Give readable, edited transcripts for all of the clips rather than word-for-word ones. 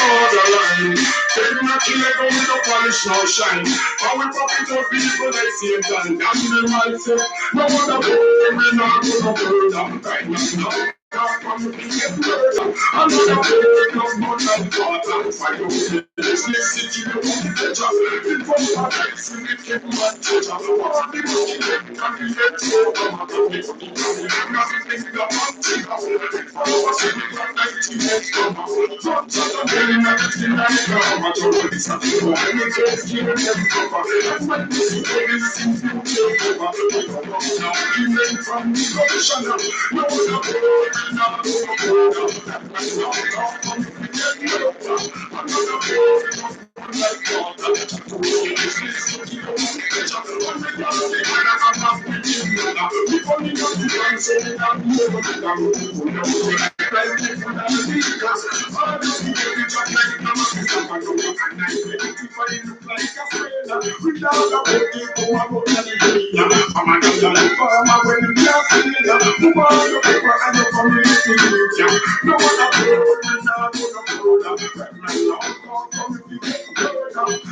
borderline. Take my killer go with no polish, no shine. How we pop it up people like Satan. Damn them I say, no other boy, we not gonna burn them. Right now. Another word of mother, daughter, fire with this city, the one pleasure. In front of us, we get mad treasure. All the money that can be let go. I'm not thinking the hot trigger. In front of us, we got 90 years from us. Front of the belly, not the thing that come. I told you this, I feel like I'm just giving them cover. And when this is going to see you take over. We don't know now, we went from the ocean. No other word. No one up here,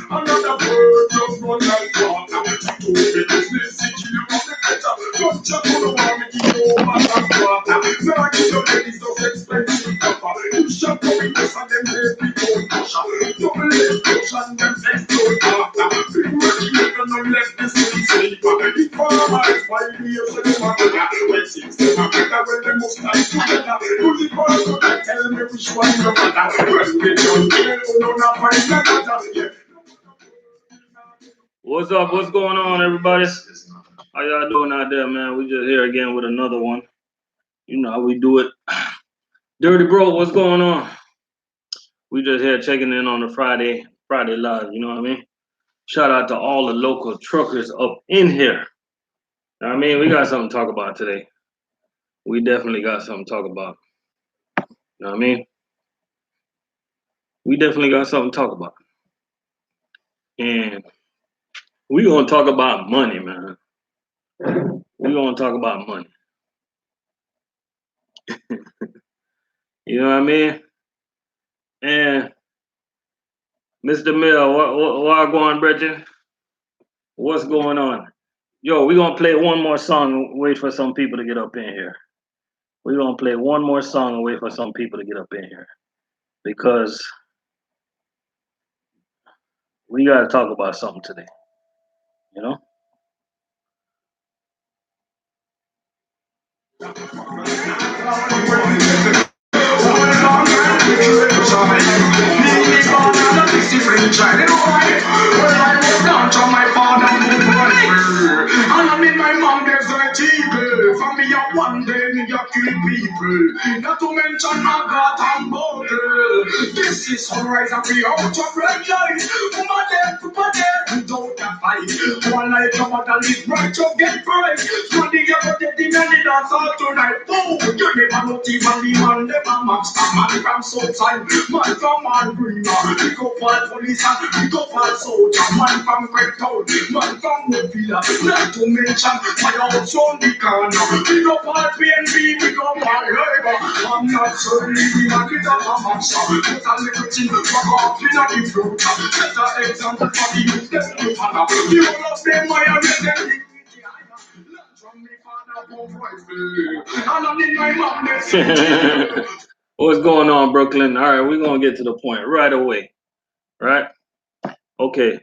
another word just run like water. To the business, city, you want the better. Don't just want to me give you over that water. So I give your ladies those expensive copper. You shall come in this and then let me go pusher. Double explosion, them explode after. Big working even no less distance safer. The farmer is 5 years ago, when 6 them are better when they must like together. You the boys go and tell me which one you better. When they don't care, you don't have find another. What's up? What's going on, everybody? How y'all doing out there, man? We just here again with another one. You know how we do it. Dirty Bro, what's going on? We just here checking in on the Friday live, you know what I mean? Shout out to all the local truckers up in here. I mean, we got something to talk about today. We definitely got something to talk about. You know what I mean? We definitely got something to talk about. And we gonna talk about money, man. We gonna talk about money. You know what I mean? And Mr. Mill, what going, Bridget? What's going on? Yo, we gonna play one more song and wait for some people to get up in here. We're gonna play one more song and wait for some people to get up in here. Because we gotta talk about something today. You know? And I'm in my mom, there's a people. For me, one day, me, kill people. Not to mention my God and border. This is sunrise and we out of red light. Woman there, without a fight. One life, your mother live right to get right. Money, you're going to get the money, that's all tonight. Boom, you never know even the man, never max. A man from Southside, man from Marina. We go for police and we go for soldier. Man from Craigtown, man from Woodville. Not to mention my house on the corner. We go for PNB, we go for labor. I'm not sorry, we not get up a master. Put a little thing for off in the future. Set an example for the youth, them to follow. You love them, I am them. What's going on, Brooklyn? All right, we're gonna get to the point right away. Right? Okay.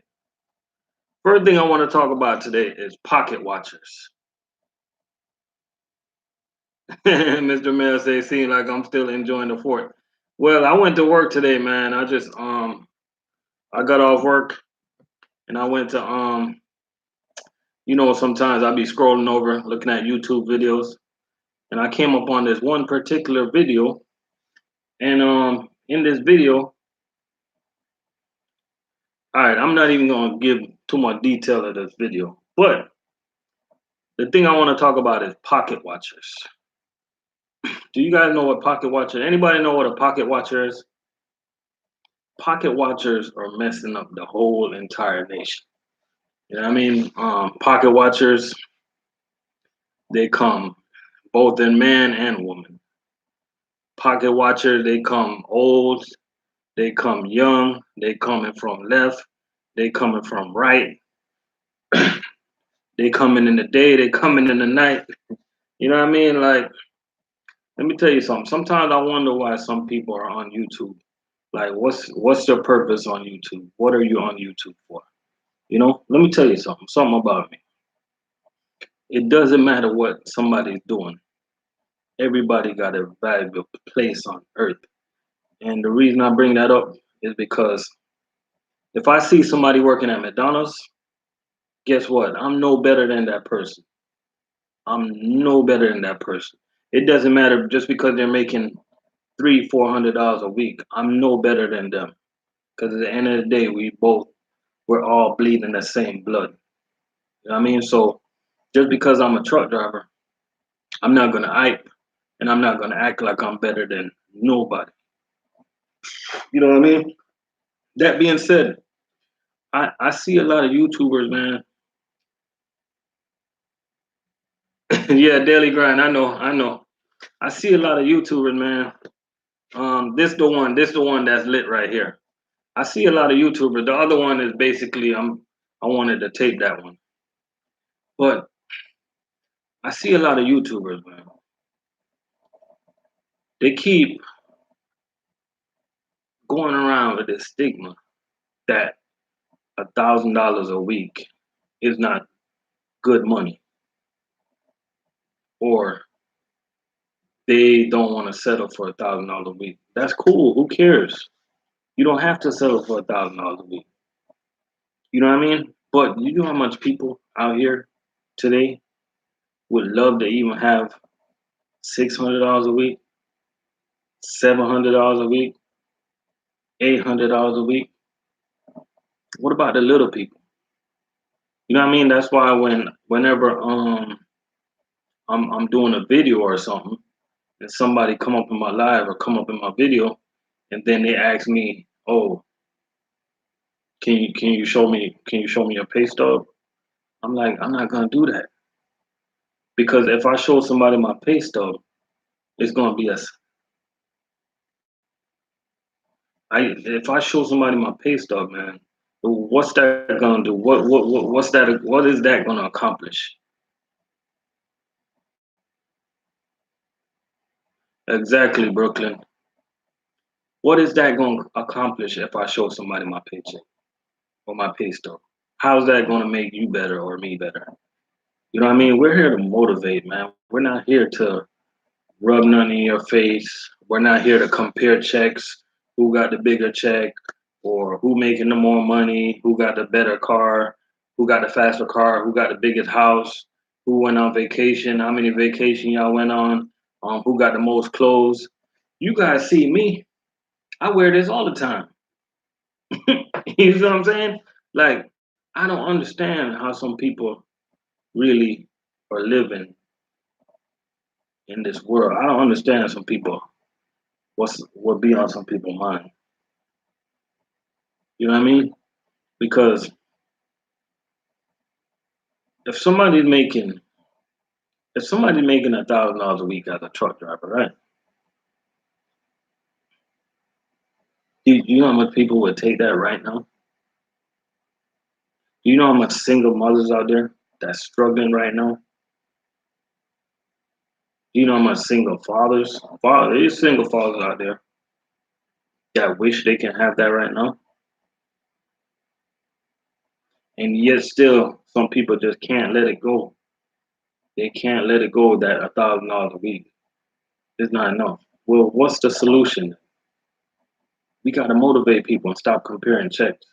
First thing I want to talk about today is pocket watchers. Mr. Mayor says, seems like I'm still enjoying the fort. Well, I went to work today, man. I just I got off work and I went to you know, sometimes I'll be scrolling over looking at YouTube videos, and I came up on this one particular video, and in this video, all right, I'm not even gonna give too much detail of this video, but the thing I want to talk about is pocket watchers. Do you guys know what pocket watcher? Anybody know what a pocket watcher is? Pocket watchers are messing up the whole entire nation. You know what I mean? Pocket watchers, they come both in man and woman. Pocket watchers, they come old, They come young, they coming from left, they coming from right, they coming in the day, they coming in the night. You know what I mean? Like, let me tell you something. Sometimes I wonder why some people are on YouTube. Like, what's your purpose on YouTube? What are you on YouTube for? You know, let me tell you something about me. It doesn't matter what somebody's doing. Everybody got a valuable place on earth. And the reason I bring that up is because if I see somebody working at McDonald's, guess what? I'm no better than that person. I'm no better than that person. It doesn't matter just because they're making $300-400 a week. I'm no better than them. Because at the end of the day, we're all bleeding the same blood. You know what I mean? So just because I'm a truck driver, I'm not gonna hype and I'm not gonna act like I'm better than nobody. You know what I mean? That being said, I see a lot of YouTubers, man. Yeah, daily grind. I know. I see a lot of YouTubers, man. This the one that's lit right here. I see a lot of YouTubers. The other one is basically I wanted to tape that one. But I see a lot of YouTubers, man. They keep going around with this stigma that $1,000 a week is not good money, or they don't want to settle for $1,000 a week. That's cool. Who cares? You don't have to settle for $1,000 a week. You know what I mean? But you know how much people out here today would love to even have $600 a week, $700 a week, $800 a week. What about the little people? You know what I mean? That's why whenever I'm doing a video or something, and somebody come up in my live or come up in my video, and then they ask me, "Oh, can you show me your pay stub?" I'm like, I'm not gonna do that because if I show somebody my pay stub, it's gonna be if I show somebody my pay stub, man, what's that gonna do? What's that? What is that gonna accomplish? Exactly, Brooklyn. What is that gonna accomplish if I show somebody my paycheck or my pay stub? How's that gonna make you better or me better? You know what I mean? We're here to motivate, man. We're not here to rub none in your face. We're not here to compare checks, who got the bigger check, or who making the more money, who got the better car, who got the faster car, who got the biggest house, who went on vacation, how many vacation y'all went on, who got the most clothes. You guys see me, I wear this all the time. You know what I'm saying? Like, I don't understand how some people really are living in this world. I don't understand some people what be on some people's mind. You know what I mean? Because if somebody's making $1,000 a week as a truck driver, right? Do you know how much people would take that right now? Do you know how much single mothers out there that's struggling right now? Do you know how much single there's single fathers out there that wish they can have that right now? And yet still some people just can't let it go. They can't let it go that $1,000 a week is not enough. Well, what's the solution? We got to motivate people and stop comparing checks.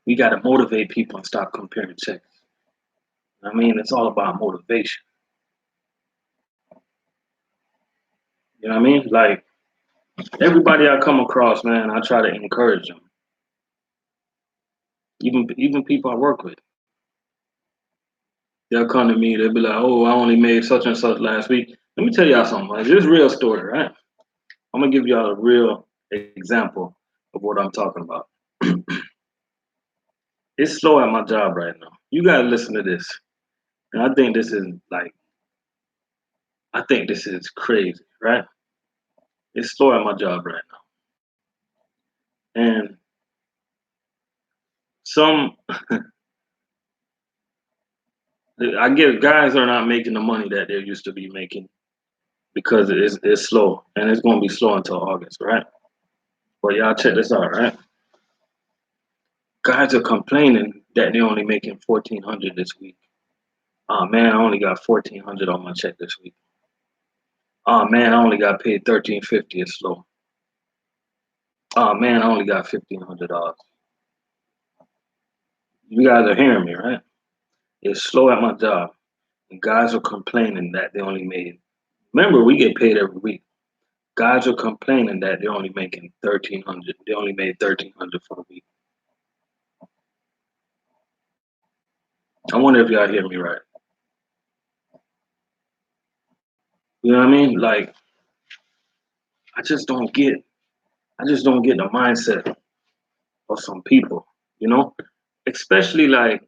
We got to motivate people and stop comparing checks. I mean, it's all about motivation. You know what I mean? Like everybody I come across, man, I try to encourage them. Even people I work with, they'll come to me. They'll be like, "Oh, I only made such and such last week." Let me tell y'all something. Like, this is real story, right? I'm gonna give y'all a real example of what I'm talking about. It's slow at my job right now. You gotta listen to this, and I think this is like I think this is crazy, right? It's slow at my job right now. And some, I guess guys are not making the money that they used to be making because it's slow. And it's going to be slow until August, right? But y'all check this out, right? Guys are complaining that they're only making 1,400 this week. Oh man, I only got 1,400 on my check this week. Oh man, I only got paid 1,350. It's slow. Oh man, I only got $1,500. You guys are hearing me, right? It's slow at my job. And guys are complaining that they only made. Remember, we get paid every week. Guys are complaining that they're only making 1,300. They only made 1,300 for the week. I wonder if y'all hear me right. You know what I mean? Like, I just don't get. I just don't get the mindset of some people. You know, especially like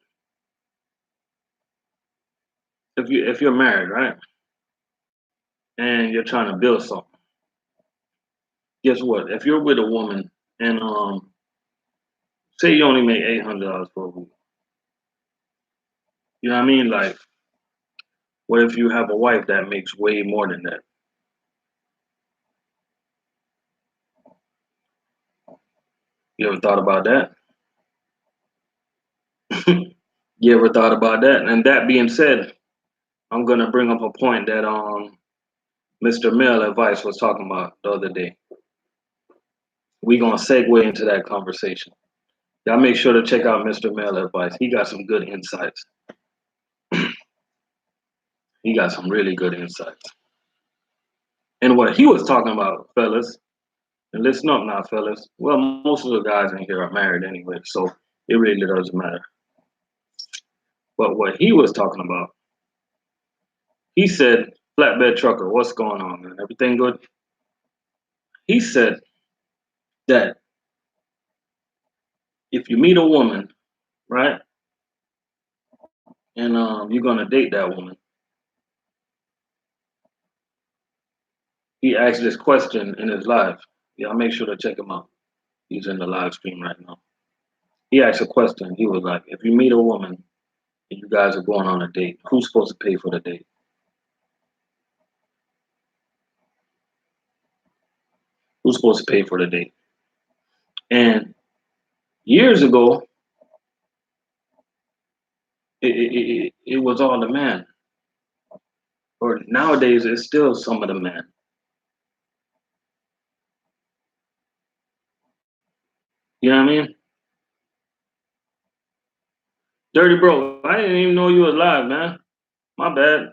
if you're married, right, and you're trying to build something. Guess what? If you're with a woman and say you only make $800 for a week, you know what I mean? Like, what if you have a wife that makes way more than that? You ever thought about that? You ever thought about that? And that being said, I'm gonna bring up a point that Mr. Male Advice was talking about the other day. We gonna segue into that conversation. Y'all make sure to check out Mr. Male Advice. He got some good insights. He got some really good insights. And what he was talking about, fellas, and listen up now, fellas. Well, most of the guys in here are married anyway, so it really doesn't matter. But what he was talking about, he said, flatbed trucker, what's going on, man? Everything good? He said that if you meet a woman, right, and you're gonna date that woman, he asked this question in his live. Y'all make sure to check him out. He's in the live stream right now. He asked a question. He was like, if you meet a woman and you guys are going on a date, who's supposed to pay for the date? Who's supposed to pay for the date? And years ago, it was all the man. Or nowadays, it's still some of the men. You know what I mean? Dirty bro, I didn't even know you was live, man. My bad.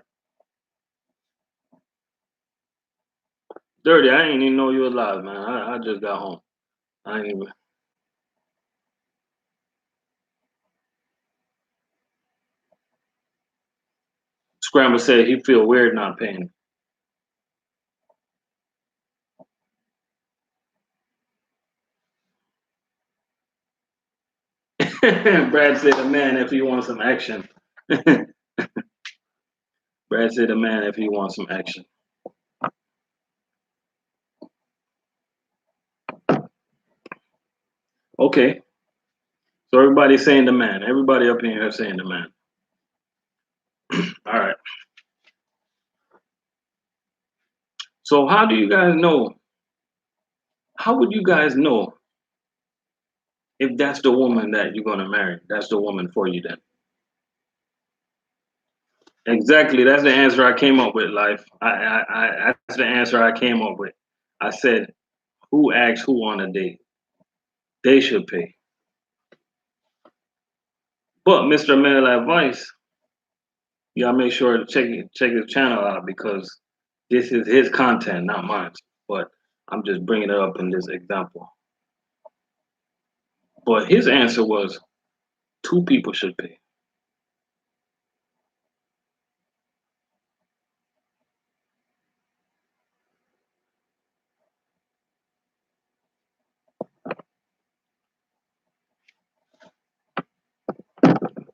Dirty, I didn't even know you was live, man. I just got home. I ain't even. Scramble said he feel weird not paying. Brad said the man if he wants some action. Brad said the man if he wants some action. Okay. So everybody's saying the man. Everybody up in here is saying the man. All right. So how do you guys know? How would you guys know if that's the woman that you're gonna marry? That's the woman for you then. Exactly. That's the answer I came up with, life. That's the answer I came up with. I said, who asks who on a date? They should pay. But Mr. Male Advice, you gotta make sure to check his channel out because this is his content, not mine. But I'm just bringing it up in this example. But his answer was two people should pay.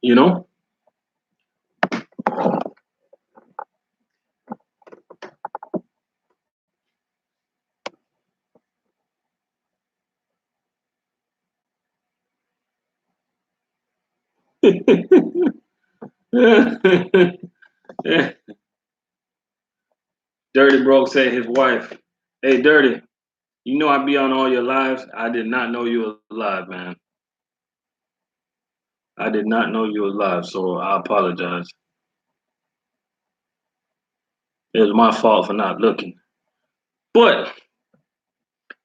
You know? Dirty Broke said his wife, "Hey, Dirty, you know I be on all your lives. I did not know you was live, man. I did not know you was live, so I apologize. It was my fault for not looking. But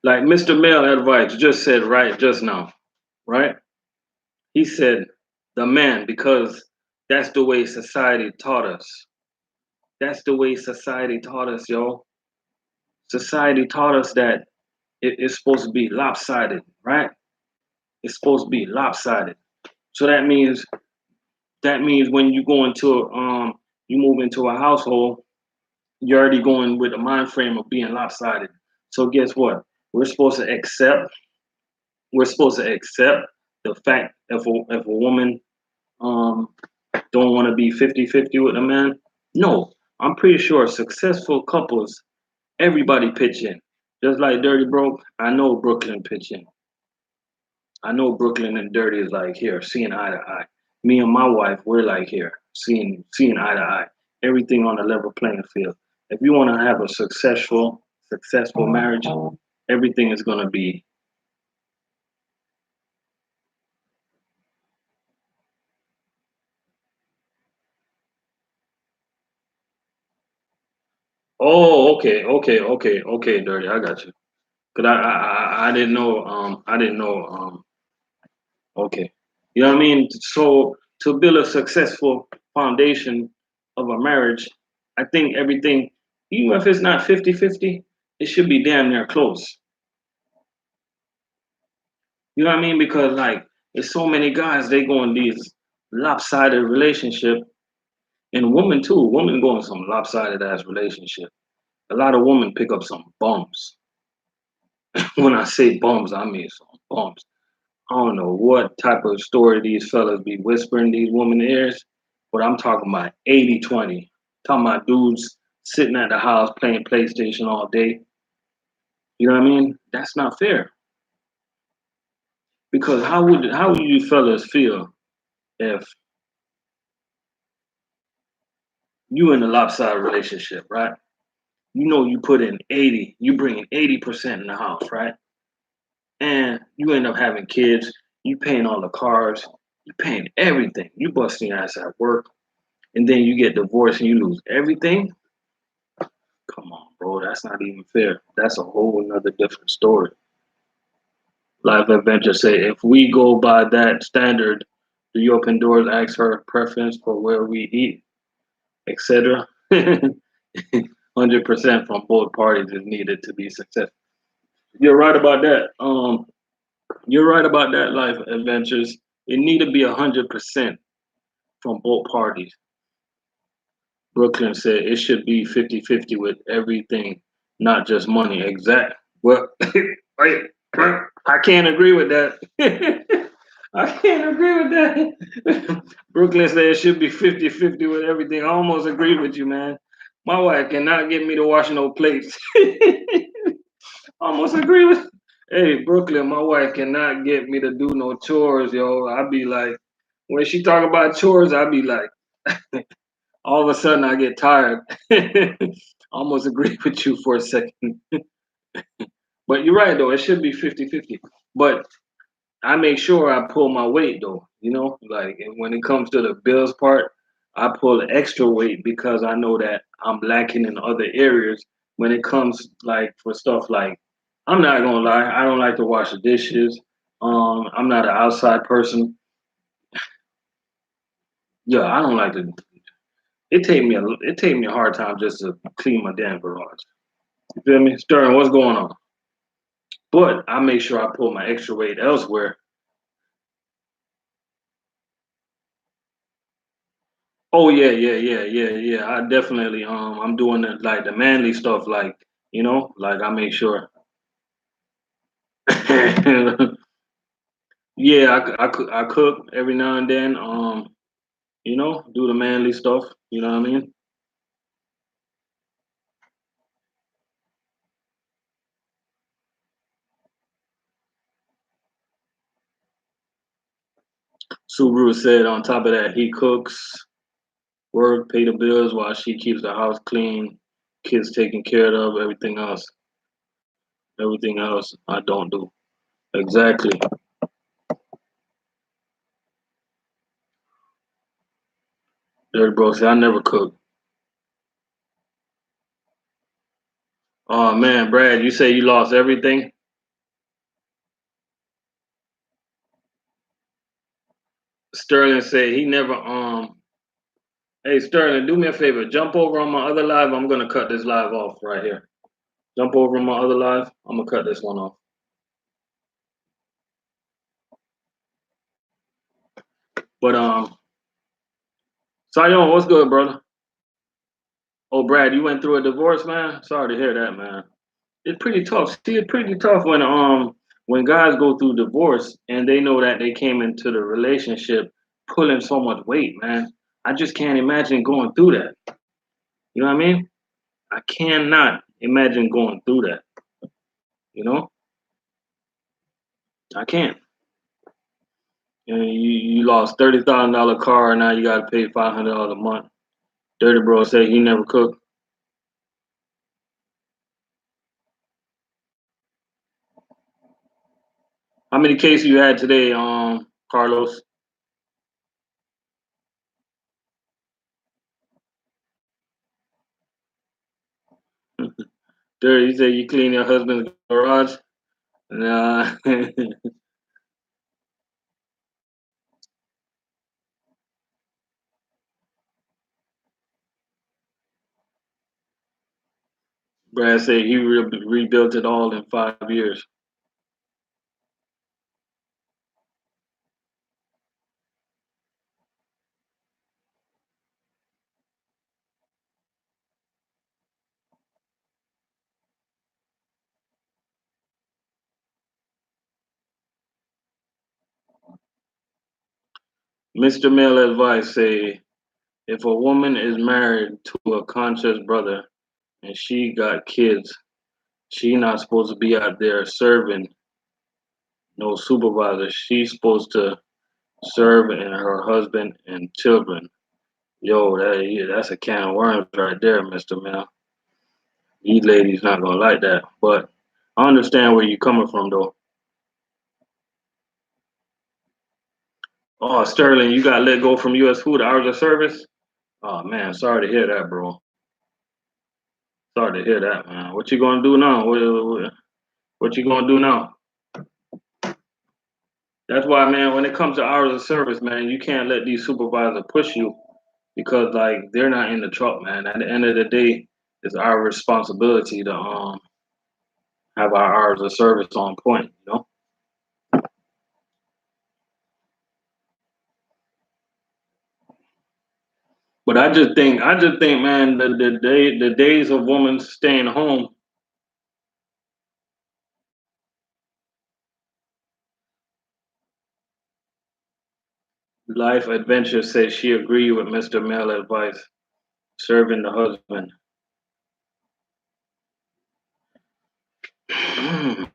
like Mr. Male Advice just said right just now, right? He said the man because that's the way society taught us. That's the way society taught us, yo. Society taught us that it's supposed to be lopsided, right? It's supposed to be lopsided. So that means when you go into you move into a household, you're already going with a mind frame of being lopsided. So guess what? We're supposed to accept. We're supposed to accept the fact if a woman um don't want to be 50-50 with a man. No, I'm pretty sure successful couples, everybody pitch in. Just like Dirty Broke, I know Brooklyn pitch in. I know Brooklyn and Dirty is like here, seeing eye to eye. Me and my wife, we're like here, seeing eye to eye. Everything on a level playing field. If you want to have a successful marriage, everything is gonna be. Oh, okay, Dirty. I got you. Cause I didn't know okay. You know what I mean? So to build a successful foundation of a marriage, I think everything, even if it's not 50-50, it should be damn near close. You know what I mean? Because like there's so many guys they go in these lopsided relationship and women too. Women go in some lopsided ass relationship. A lot of women pick up some bums. When I say bums, I mean some bums. I don't know what type of story these fellas be whispering these women ears, but I'm talking about 80-20. Talking about dudes sitting at the house playing PlayStation all day. You know what I mean? That's not fair. Because how would you fellas feel if you in a lopsided relationship, right? You know you put in 80, you bring in 80% in the house, right? And you end up having kids, you paying all the cars, you paying everything. You busting your ass at work, and then you get divorced and you lose everything. Come on, bro. That's not even fair. That's a whole another different story. Life Adventure say if we go by that standard, do you open doors ask her preference for where we eat, etc.? 100% from both parties is needed to be successful. You're right about that. You're right about that. Life Adventures. It need to be 100% from both parties. Brooklyn said it should be 50-50 with everything, not just money. Exact. Well, wait, I can't agree with that. I can't agree with that. Brooklyn said it should be 50-50 with everything. I almost agreed with you, man. My wife cannot get me to wash no plates. Almost agree with. Hey, Brooklyn, my wife cannot get me to do no chores, yo. I be like, when she talk about chores, I be like, all of a sudden I get tired. Almost agree with you for a second. But you're right though, it should be 50-50. But I make sure I pull my weight though, like and when it comes to the bills part, I pull extra weight because I know that I'm lacking in other areas when it comes like for stuff like I'm not gonna lie, I don't like to wash the dishes. I'm not an outside person. Yeah, I don't like to it take me a hard time just to clean my damn garage. You feel me? Sterling, what's going on? But I make sure I pull my extra weight elsewhere. Oh yeah. I definitely I'm doing it like the manly stuff, like like I make sure. Yeah, I cook every now and then. Do the manly stuff. You know what I mean? Subaru said on top of that, he cooks, work, pay the bills while she keeps the house clean, kids taken care of, everything else I don't do. Exactly. Dirty bro said I never cook. Oh man, Brad, you say you lost everything? Sterling said he never hey Sterling, do me a favor, jump over on my other live. I'm gonna cut this live off right here. Jump over on my other live. I'm gonna cut this one off. But Sion, what's good, brother? Oh Brad, you went through a divorce, man? Sorry to hear that, man. It's pretty tough. See, it's pretty tough when guys go through divorce and they know that they came into the relationship pulling so much weight, man. I just can't imagine going through that. You know what I mean? I cannot imagine going through that. You know? I can't. You lost $30,000 car and now you gotta pay $500 a month. Dirty bro said he never cooked. How many cases you had today, Carlos? Dirty, you said you clean your husband's garage? Nah. Brad said he rebuilt it all in 5 years. Mr. Male advice say if a woman is married to a conscious brother and she got kids, she not supposed to be out there serving no supervisor. She's supposed to serve in her husband and children. Yo, that's a can of worms right there, Mr. Mel. These ladies not gonna like that. But I understand where you're coming from though. Oh, Sterling, you got let go from US Food Hours of Service? Oh man, sorry to hear that, bro. Sorry to hear that, man. What you gonna do now? What you gonna do now? That's why, man, when it comes to hours of service, man, you can't let these supervisors push you because like they're not in the truck, man. At the end of the day, it's our responsibility to have our hours of service on point, you know? But I just think, man, the days of women staying home, life adventure says she agreed with Mr. Male advice, serving the husband.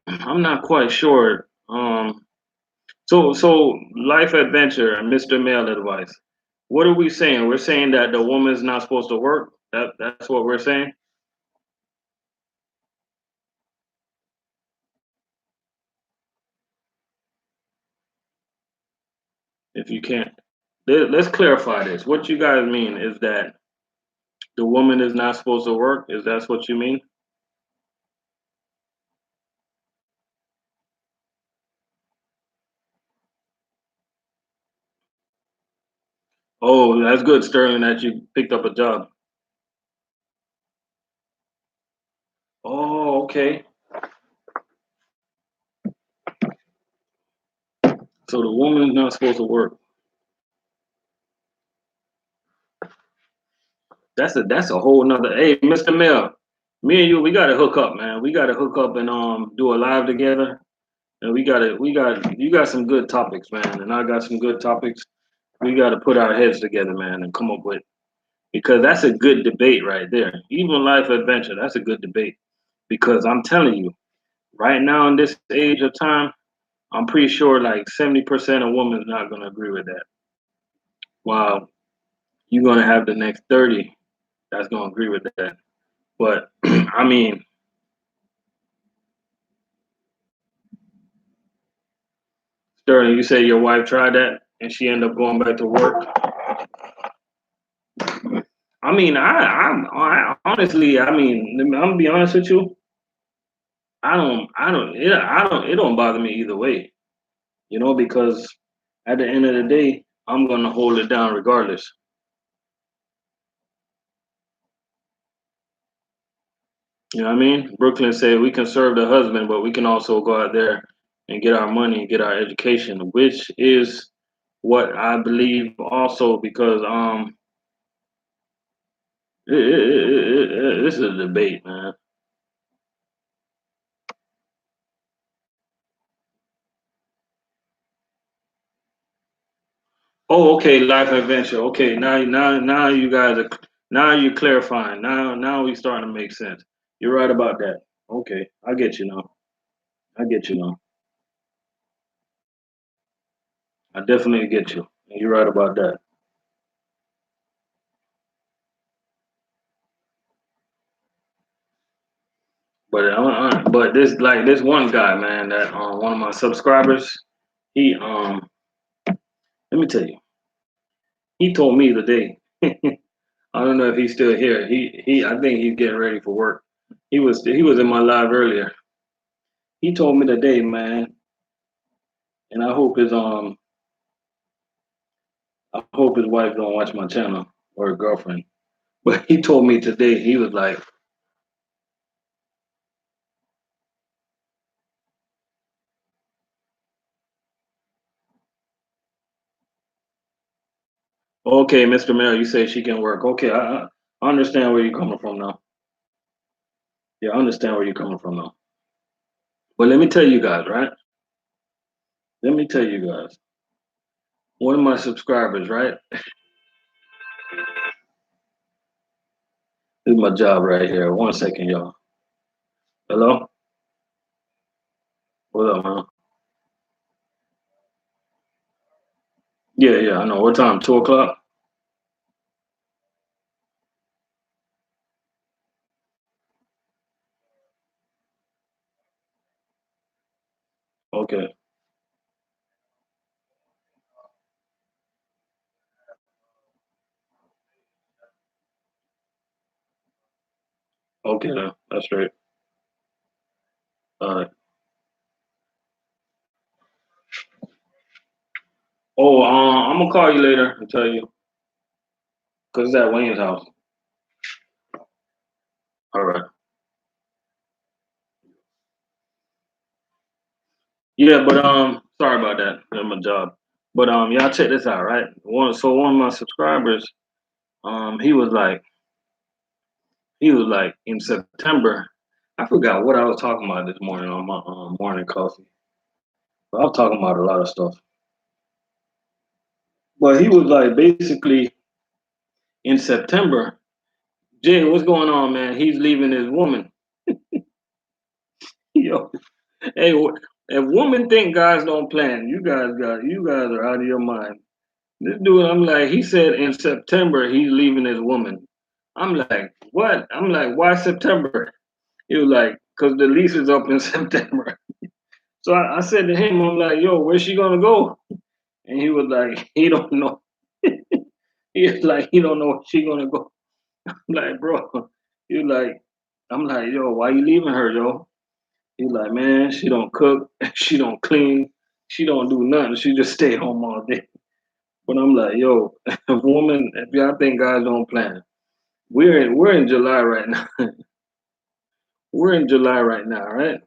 I'm not quite sure. So life adventure and Mr. Male advice. What are we saying? We're saying that the woman's not supposed to work. That's what we're saying. If you can't, let's clarify this. What you guys mean is that the woman is not supposed to work. Is that what you mean? Oh, that's good, Sterling, that you picked up a job. Oh, okay. So the woman's not supposed to work. That's a whole nother. Hey, Mr. Mel, me and you, we gotta hook up, man. We gotta hook up and do a live together. And you got some good topics, man, and I got some good topics. We gotta put our heads together, man, and come up with because that's a good debate right there. Even life adventure, that's a good debate. Because I'm telling you, right now in this age of time, I'm pretty sure like 70% of women's not gonna agree with that. While you're gonna have the next 30 that's gonna agree with that. But I mean, Sterling, you say your wife tried that and she ended up going back to work. I mean, I honestly, I mean, I'm gonna be honest with you. It don't bother me either way, because at the end of the day, I'm gonna hold it down regardless. You know what I mean? Brooklyn said we can serve the husband, but we can also go out there and get our money and get our education, which is what I believe also because this is a debate, man. Oh, okay, life adventure. Okay, now you guys are now you're clarifying. Now we starting to make sense. You're right about that. Okay, I get you now. I get you now. I definitely get you. You're right about that. But this one guy, man, that one of my subscribers, he let me tell you, he told me today. I don't know if he's still here. He I think he's getting ready for work. He was in my live earlier. He told me today, man, and I hope his wife don't watch my channel or her girlfriend. But he told me today he was like, "Okay, Mr. Mayor, you say she can work. Okay, I understand where you're coming from now. Yeah, I understand where you're coming from now. But let me tell you guys, right? Let me tell you guys. One of my subscribers, right? This is my job right here. 1 second, y'all. Hello? What up, man? Yeah, yeah, I know. What time? 2 o'clock? Okay. Okay, then. That's straight. All right. Oh, I'm gonna call you later and tell you, cause it's at Wayne's house. All right. Yeah, but sorry about that. That's my job. But y'all check this out, right? One of my subscribers, he was like in September. I forgot what I was talking about this morning on my morning coffee. But I was talking about a lot of stuff. But he was like basically in September. Jay, what's going on, man? He's leaving his woman. Yo, hey, if women think guys don't plan, you guys are out of your mind. This dude, I'm like, he said in September he's leaving his woman. I'm like, what? I'm like, why September? He was like, because the lease is up in September. So I said to him, I'm like, yo, where's she gonna go? And he was like, he don't know. He's like, he don't know where she gonna go. I'm like, bro, you like, I'm like, yo, why you leaving her, yo? He's like, man, she don't cook, she don't clean, she don't do nothing. She just stay home all day. But I'm like, yo, if y'all think guys don't plan, we're in July right now. We're in July right now, right?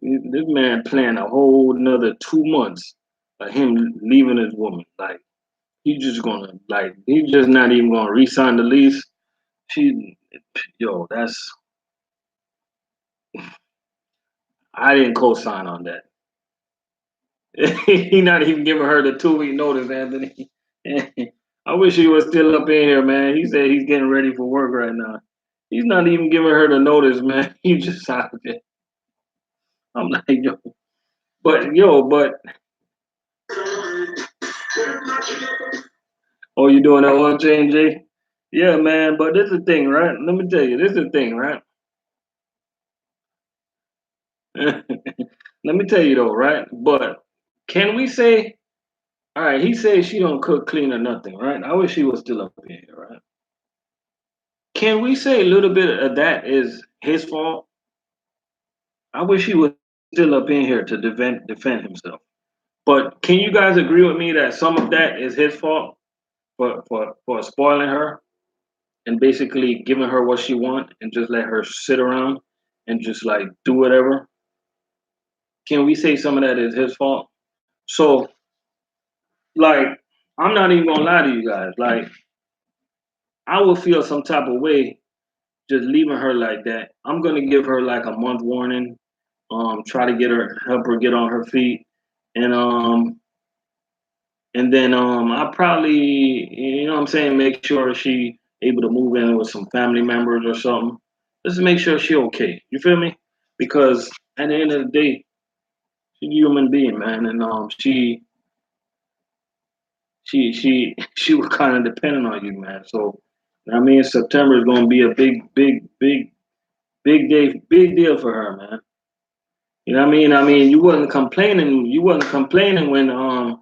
This man planned a whole another 2 months of him leaving his woman. Like he's just not even gonna re-sign the lease. She, yo, I didn't co-sign on that. He not even giving her the 2 week notice, Anthony. I wish he was still up in here, man. He said he's getting ready for work right now. He's not even giving her the notice, man. He just out there. I'm like, yo. But yo, but oh, you doing that oil change, Jay? Yeah, man. But this is the thing, right? Let me tell you, this is the thing, right? Let me tell you though, right? But can we say, all right? He says she don't cook, clean, or nothing, right? I wish he was still up in here, right? Can we say a little bit of that is his fault? I wish he was still up in here to defend himself. But can you guys agree with me that some of that is his fault for spoiling her and basically giving her what she want and just let her sit around and just like do whatever? Can we say some of that is his fault? So like I'm not even gonna lie to you guys. Like I would feel some type of way just leaving her like that. I'm gonna give her like a month warning. Try to get her help her get on her feet, and then I probably what I'm saying make sure she able to move in with some family members or something. Just to make sure she okay. You feel me? Because at the end of the day, she's a human being, man, and she was kind of dependent on you, man. So I mean, September is gonna be a big deal for her, man. You know what I mean? I mean, you wasn't complaining. You wasn't complaining when I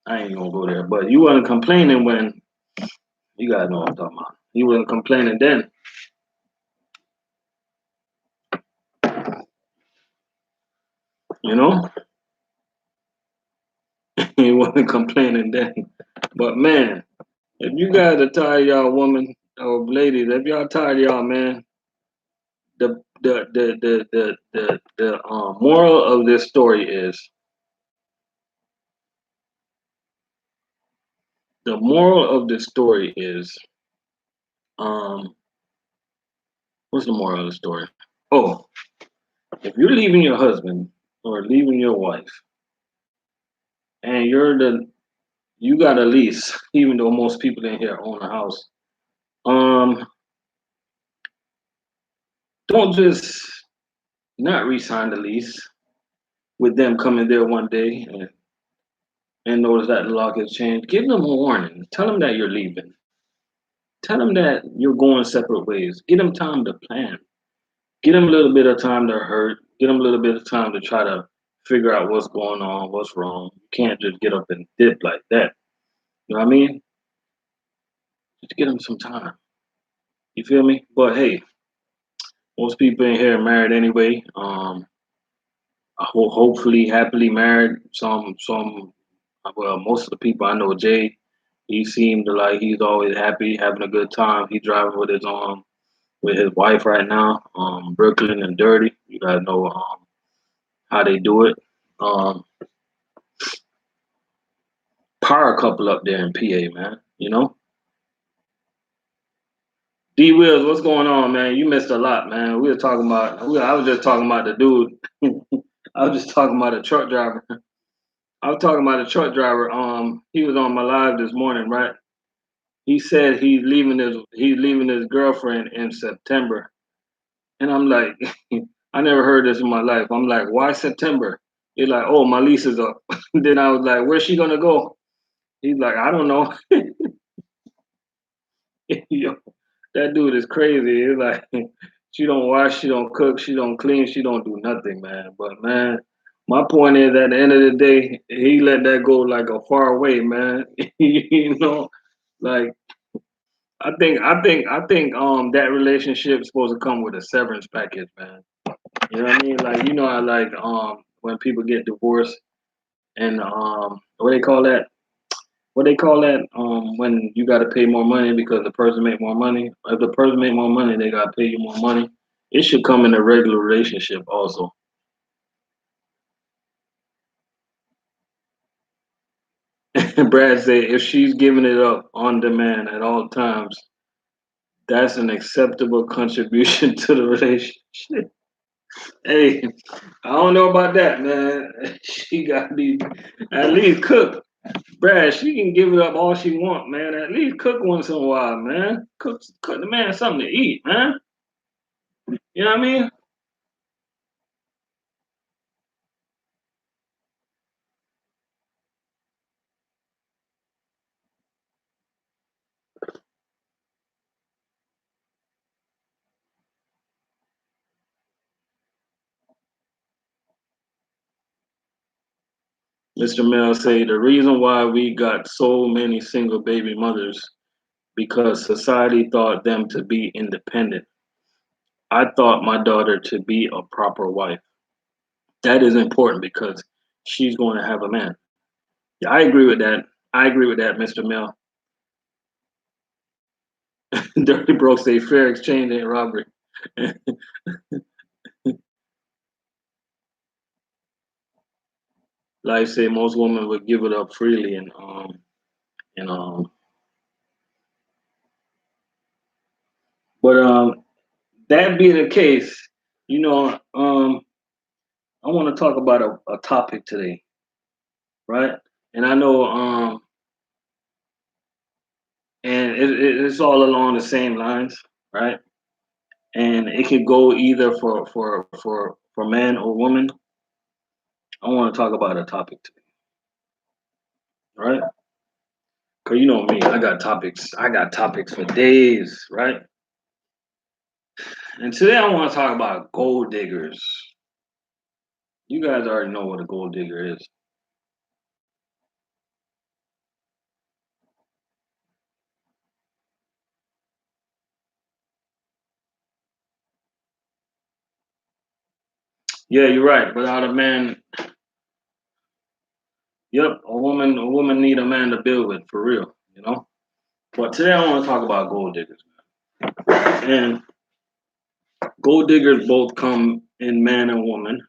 ain't gonna go there, but you wasn't complaining when you guys know what I'm talking about. You wasn't complaining then, you know. You wasn't complaining then. But man, if you guys are tired of y'all woman or ladies, if y'all tired of y'all man, the moral of this story is the moral of this story is um what's the moral of the story? Oh, if you're leaving your husband or leaving your wife and you got a lease, even though most people in here own a house, um, don't just not re-sign the lease with them coming there one day and notice that the law gets changed. Give them a warning. Tell them that you're leaving. Tell them that you're going separate ways. Give them time to plan. Give them a little bit of time to hurt. Give them a little bit of time to try to figure out what's going on, what's wrong. You can't just get up and dip like that. You know what I mean? Just give them some time. You feel me? But hey, most people in here are married anyway. Hopefully happily married. Well, most of the people I know, Jay, he seemed like he's always happy, having a good time. He driving with his wife right now, Brooklyn and Dirty. You guys know how they do it. Um, Power couple up there in PA, man. You know, D Wills, what's going on, man? You missed a lot, man. We were talking about. I was just talking about the dude. I was just talking about the truck driver. I was talking about the truck driver. He was on my live this morning, right? He said he's leaving his girlfriend in September, and I'm like, I never heard this in my life. I'm like, why September? He's like, oh, my lease is up. Then I was like, where's she gonna go? He's like, I don't know. Yo, that dude is crazy. He's like, she don't wash, she don't cook, she don't clean, she don't do nothing, man. But man, my point is, at the end of the day, he let that go like a far away, man. You know, like I think that relationship is supposed to come with a severance package, man. You know what I mean? Like you know how like when people get divorced and what they call that? What they call that? When you got to pay more money because the person make more money. If the person make more money, they got to pay you more money. It should come in a regular relationship also. Brad said if she's giving it up on demand at all times, that's an acceptable contribution to the relationship. Hey, I don't know about that, man. She got to be at least cook. Brad, she can give it up all she want, man. At least cook once in a while, man. Cook the man something to eat, man. You know what I mean? Mr. Mel say the reason why we got so many single baby mothers because society thought them to be independent. I thought my daughter to be a proper wife. That is important because she's going to have a man. Yeah, I agree with that. I agree with that, Mr. Mel. Dirty Bro say fair exchange ain't robbery. Life say most women would give it up freely and but that being the case, you know, I want to talk about a topic today, right? And I know and it's all along the same lines, right? And it could go either for man or woman. I want to talk about a topic today, right? Cause you know me, I got topics. I got topics for days, right? And today I want to talk about gold diggers. You guys already know what a gold digger is. Yeah, you're right. Without a man, yep, a woman need a man to build with for real, you know. But today I want to talk about gold diggers, and gold diggers both come in man and woman.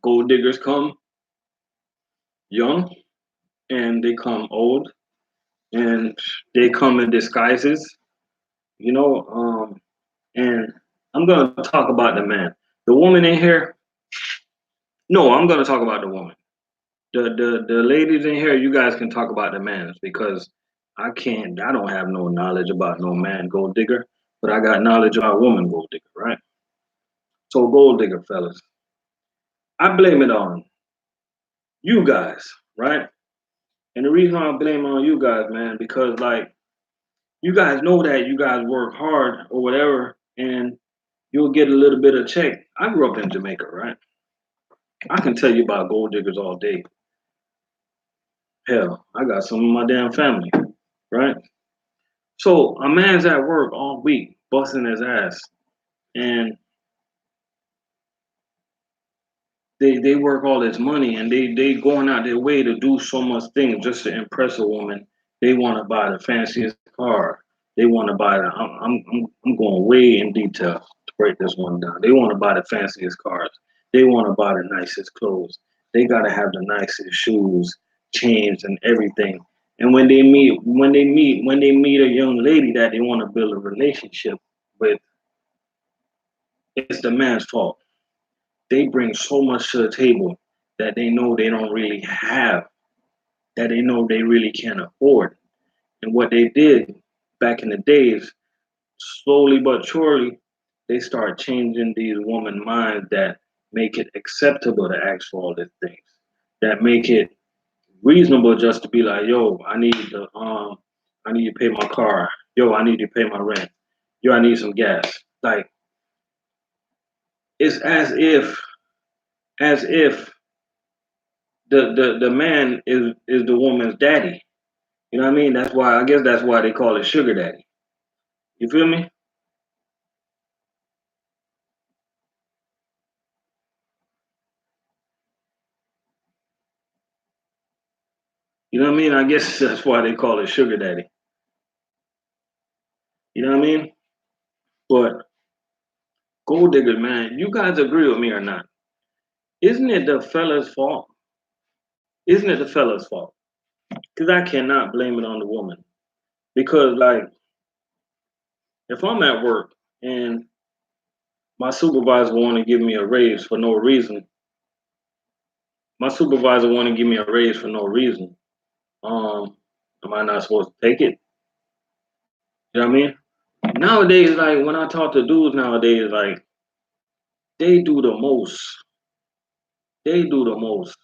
Gold diggers come young and they come old and they come in disguises, you know. And I'm gonna talk about the man. The woman in here, no, I'm gonna talk about the woman. The ladies in here, you guys can talk about the man because I can't. I don't have no knowledge about no man gold digger, but I got knowledge about woman gold digger, right? So gold digger fellas, I blame it on you guys, right? And the reason why I blame it on you guys, man, because like you guys know that you guys work hard or whatever, and you'll get a little bit of check. I grew up in Jamaica, right? I can tell you about gold diggers all day. Hell, I got some of my damn family, right? So a man's at work all week, busting his ass, and they work all this money, and they going out their way to do so much things just to impress a woman. They want to buy the fanciest car. They want to buy the. I'm going way in detail to break this one down. They want to buy the fanciest cars. They want to buy the nicest clothes. They got to have the nicest shoes, chains, and everything. And when they meet a young lady that they want to build a relationship with, it's the man's fault. They bring so much to the table that they know they don't really have, that they know they really can't afford. And what they did back in the days, slowly but surely, they start changing these women minds that make it acceptable to ask for all these things, that make it reasonable just to be like, yo, I need to pay my car. Yo, I need to pay my rent. Yo, I need some gas. Like it's as if the man is the woman's daddy. You know what I mean? That's why I guess that's why they call it sugar daddy. You feel me? You know what I mean? I guess that's why they call it sugar daddy. You know what I mean? But gold diggers, man, you guys agree with me or not? Isn't it the fella's fault? Isn't it the fella's fault? Because I cannot blame it on the woman. Because like if I'm at work and my supervisor want to give me a raise for no reason, my supervisor want to give me a raise for no reason. Um, am I not supposed to take it? You know what I mean? Nowadays, like when I talk to dudes nowadays, like they do the most. They do the most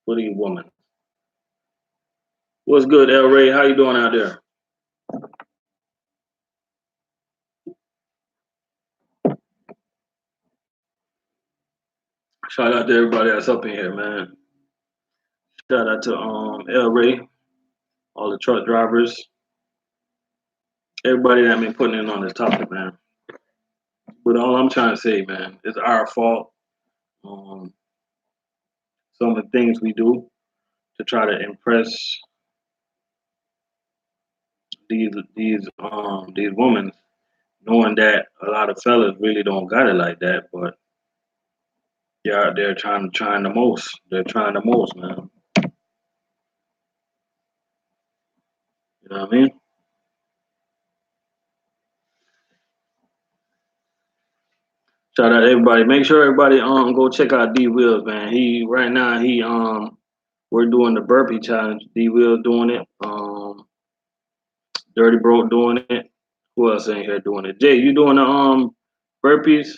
for these women. What's good, El Ray? How you doing out there? Shout out to everybody that's up in here, man. Shout out to El Ray, all the truck drivers, everybody that been putting in on this topic, man. But all I'm trying to say, man, it's our fault. Um, some of the things we do to try to impress these women, knowing that a lot of fellas really don't got it like that, but yeah, they're trying the most. They're trying the most, man. You know what I mean? Shout out to everybody. Make sure everybody go check out D Wills, man. He right now we're doing the burpee challenge. D Wills doing it. Dirty Bro doing it. Who else in here doing it? Jay, you doing the burpees?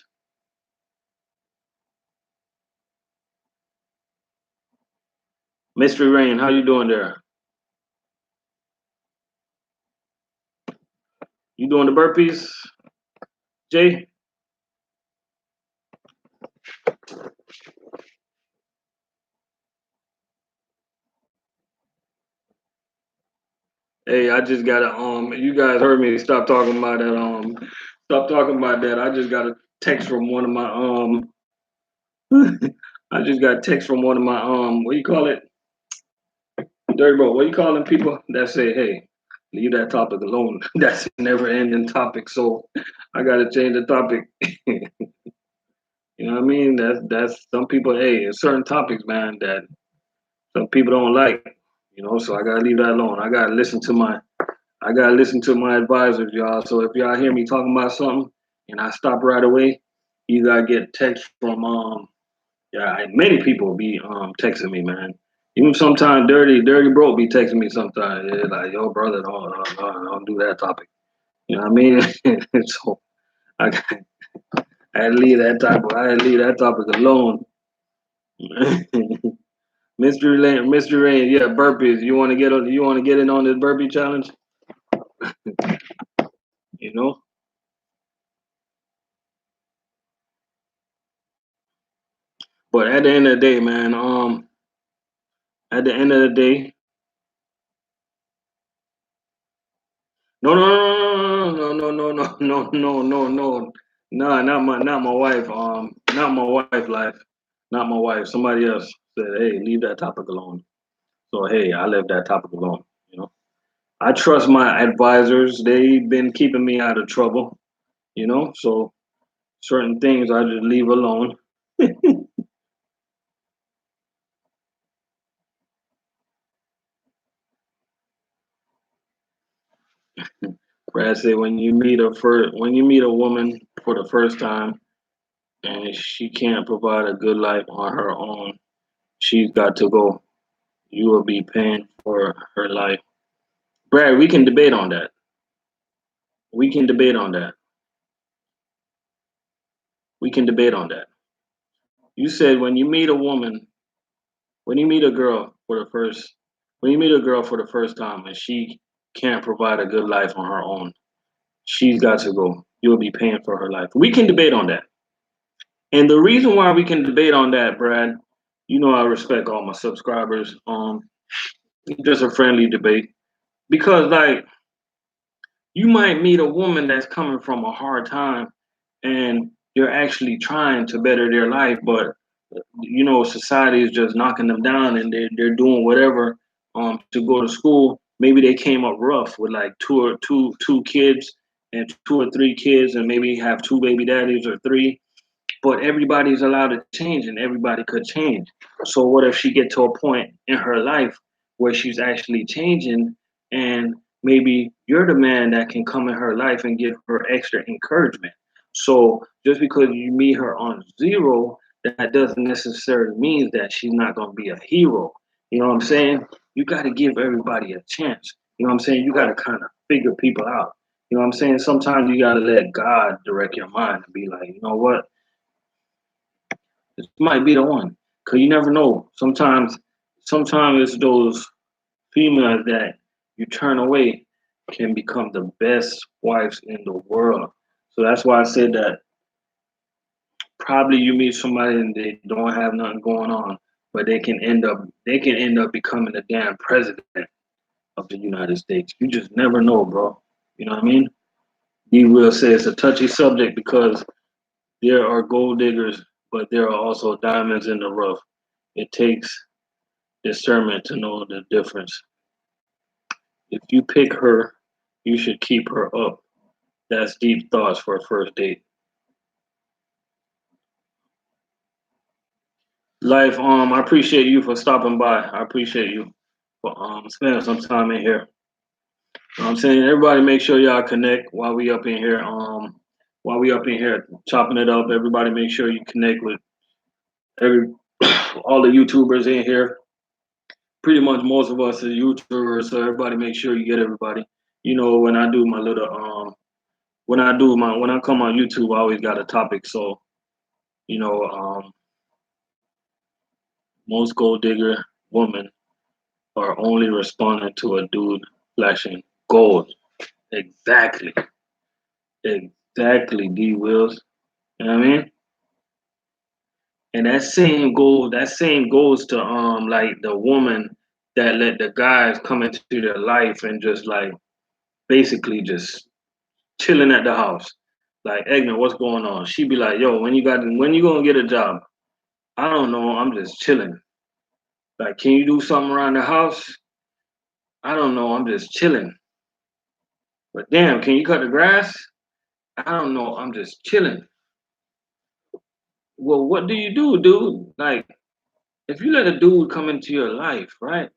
Mystery Rain, how you doing there? You doing the burpees, Jay? Hey, I just got to you guys heard me stop talking about that stop talking about that. I just got a text from one of my I just got a text from one of my what do you call it? Dirty Bro, what you calling people that say, hey, leave that topic alone. That's a never ending topic. So I gotta change the topic. You know what I mean? That's some people, hey, certain topics, man, that some people don't like, you know, so I gotta leave that alone. I gotta listen to my advisors, y'all. So if y'all hear me talking about something and I stop right away, you gotta get text from yeah, many people be texting me, man. Even sometimes dirty bro be texting me sometimes. Yeah, like, yo, brother, don't do that topic. You know what I mean? So I, I had to leave that topic alone. Mr. Rain, yeah, burpees. You wanna get in on this burpee challenge? You know? But at the end of the day, man, at the end of the day, no. Nah, not my wife. Not my wife life. Not my wife. Somebody else said, hey, leave that topic alone. So hey, I left that topic alone. You know. I trust my advisors. They've been keeping me out of trouble, you know, so certain things I just leave alone. Brad said when you meet a woman for the first time and she can't provide a good life on her own, she's got to go. You will be paying for her life. Brad, we can debate on that. We can debate on that. We can debate on that. You said when you meet a woman, when you meet a girl for the first, when you meet a girl for the first time and she can't provide a good life on her own, she's got to go. You'll be paying for her life. We can debate on that. And the reason why we can debate on that, Brad, you know I respect all my subscribers. Just a friendly debate. Because like you might meet a woman that's coming from a hard time and you're actually trying to better their life, but you know society is just knocking them down and they're doing whatever to go to school. Maybe they came up rough with like two kids and two or three kids and maybe have two baby daddies or three, but everybody's allowed to change and everybody could change. So what if she get to a point in her life where she's actually changing and maybe you're the man that can come in her life and give her extra encouragement. So just because you meet her on zero, that doesn't necessarily mean that she's not going to be a hero. You know what I'm saying? You got to give everybody a chance. You know what I'm saying? You got to kind of figure people out. You know what I'm saying? Sometimes you got to let God direct your mind and be like, you know what? This might be the one. Cause you never know. Sometimes it's those females that you turn away can become the best wives in the world. So that's why I said that Probably you meet somebody and they don't have nothing going on, but they can end up becoming the damn president of the United States. You just never know, bro. You know what I mean? He will say it's a touchy subject because there are gold diggers, but there are also diamonds in the rough. It takes discernment to know the difference. If you pick her, you should keep her up. That's deep thoughts for a first date. Life, I appreciate you for stopping by. I appreciate you for spending some time in here. You know what I'm saying? Everybody make sure y'all connect while we up in here. While we up in here chopping it up, everybody make sure you connect with every all the YouTubers in here. Pretty much most of us are YouTubers, so everybody make sure you get everybody. You know, when I do my little when I come on YouTube, I always got a topic. So, you know, most gold digger women are only responding to a dude flashing gold. Exactly. Exactly, D Wills. You know what I mean? And that same goes to like the woman that let the guys come into their life and just like basically just chilling at the house. Like, Egner, what's going on? She be like, yo, when you gonna get a job? I don't know, I'm just chilling. Like, can you do something around the house? I don't know, I'm just chilling. But damn, can you cut the grass? I don't know, I'm just chilling. Well, what do you do, dude? Like, if you let a dude come into your life, right?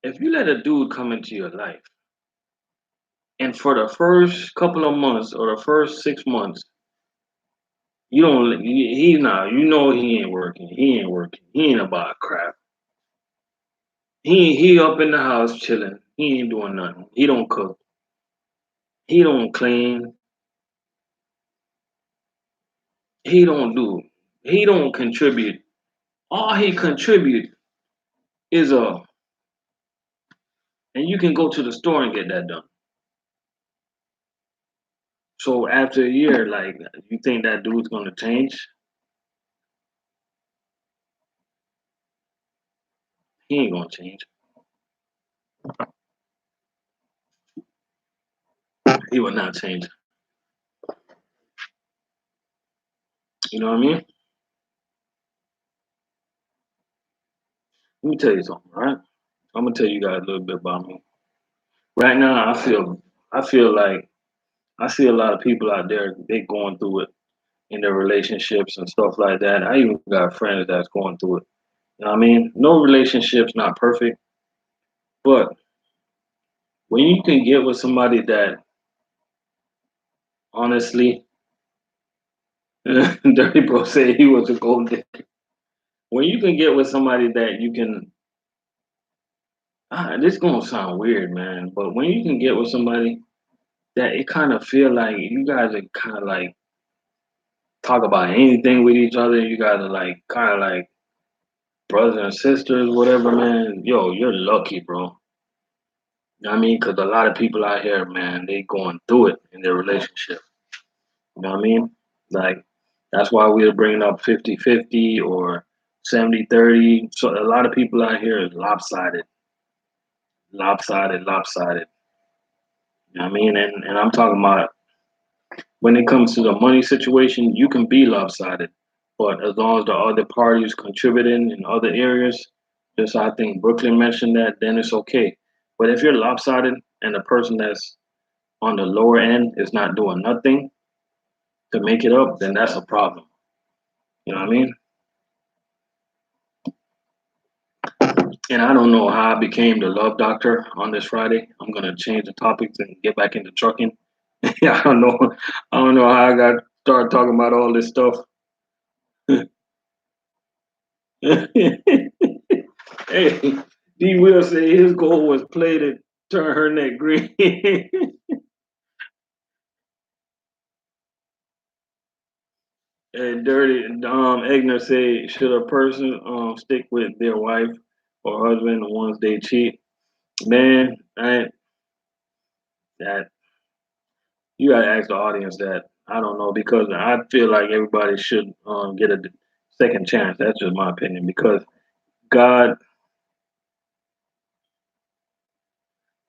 If you let a dude come into your life, and for the first couple of months or the first 6 months, you don't, he not, you know he ain't working. He ain't working. He ain't about crap. He up in the house chilling. He ain't doing nothing. He don't cook. He don't clean. He don't do. He don't contribute. All he contribute is and you can go to the store and get that done. So after a year, like, you think that dude's gonna change? He ain't gonna change. He will not change. You know what I mean? Let me tell you something, right? I'm gonna tell you guys a little bit about me. Right now, I feel like I see a lot of people out there. They going through it in their relationships and stuff like that. I even got friends that's going through it. You know what I mean? No relationship's not perfect, but when you can get with somebody that honestly, Dirty Bro said he was a gold digger. When you can get with somebody that you can, this gonna sound weird, man, but when you can get with somebody that it kind of feel like you guys are kind of like talk about anything with each other, you guys are like kind of like brothers and sisters, whatever, man. Yo, you're lucky, bro. You know what I mean? Because a lot of people out here, man, they going through it in their relationship. You know what I mean? Like, that's why we're bringing up 50-50 or 70-30. So a lot of people out here is lopsided, lopsided, lopsided. You know what I mean? And I'm talking about when it comes to the money situation, you can be lopsided. But as long as the other parties contributing in other areas, just I think Brooklyn mentioned that, then it's okay. But if you're lopsided and the person that's on the lower end is not doing nothing to make it up, then that's a problem. You know what I mean? And I don't know how I became the love doctor on this Friday. I'm gonna change the topics and get back into trucking. Yeah, I don't know. I don't know how I got started talking about all this stuff. Hey, D Will say his goal was play to turn her neck green. And Dirty Egner say, should a person stick with their wife or husband once they cheat? Man, that you gotta ask the audience that. I don't know because I feel like everybody should get a second chance. That's just my opinion because God,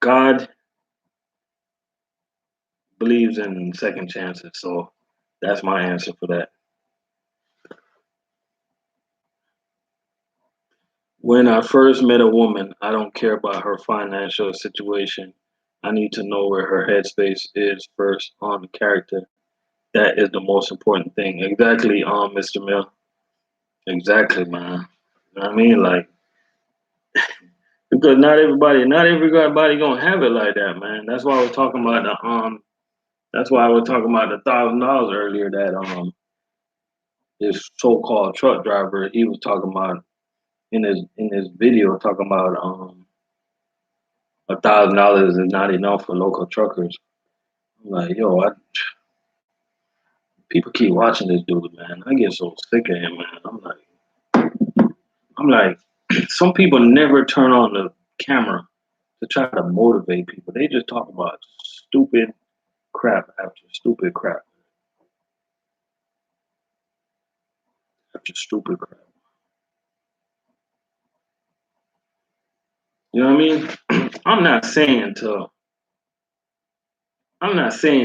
God believes in second chances. So that's my answer for that. When I first met a woman, I don't care about her financial situation. I need to know where her headspace is first on the character. That is the most important thing. Exactly, Mr. Mill. Exactly, man. You know what I mean? Like because not everybody gonna have it like that, man. That's why I was talking about that's why I was talking about the $1,000 earlier that this so called truck driver he was talking about in his video talking about $1,000 is not enough for local truckers. I'm like, yo, people keep watching this dude, man. I get so sick of him, man. I'm like, some people never turn on the camera to try to motivate people. They just talk about stupid crap after stupid crap after stupid crap. You know what I mean? I'm not saying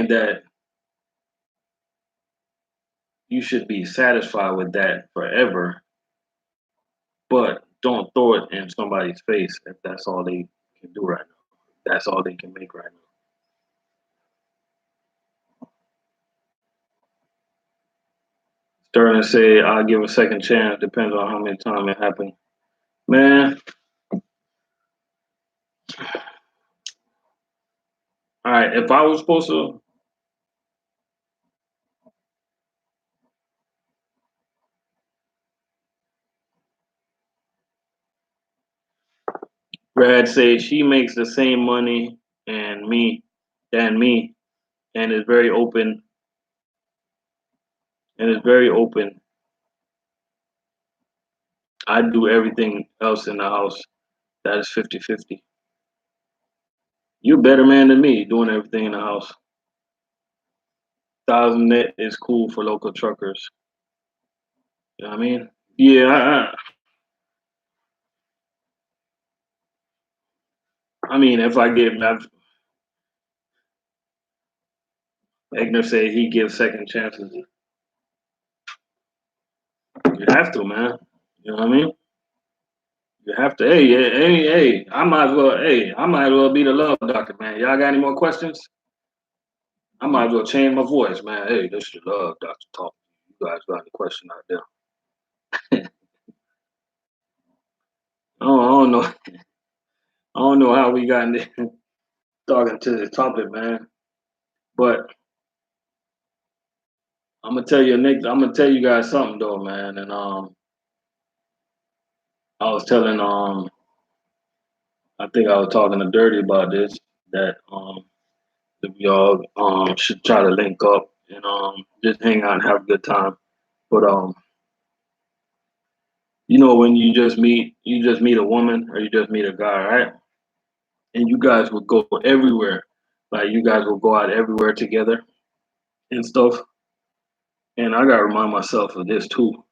that you should be satisfied with that forever, but don't throw it in somebody's face if that's all they can do right now. That's all they can make right now. Sterling say I'll give a second chance, depends on how many times it happened. Man, all right, if I was supposed to Brad say she makes the same money and me than me and is very open and is very open. I do everything else in the house. That is 50-50. You're a better man than me doing everything in the house. 1,000 net is cool for local truckers. You know what I mean? Yeah, I mean, if I give, Egner say he gives second chances. You have to, man. You know what I mean? You have to. Hey, I might as well be the love doctor, man. Y'all got any more questions? I might as well change my voice, man. Hey, this is your love doctor talking. You guys got any question out there? I don't know. I don't know how we got in talking to this topic, man. But I'm gonna tell you guys something though, man. And I was telling I think I was talking to Dirty about this that if y'all should try to link up and just hang out and have a good time. But when you just meet a woman or you just meet a guy, right? And you guys would go everywhere, like you guys will go out everywhere together and stuff. And I gotta remind myself of this too,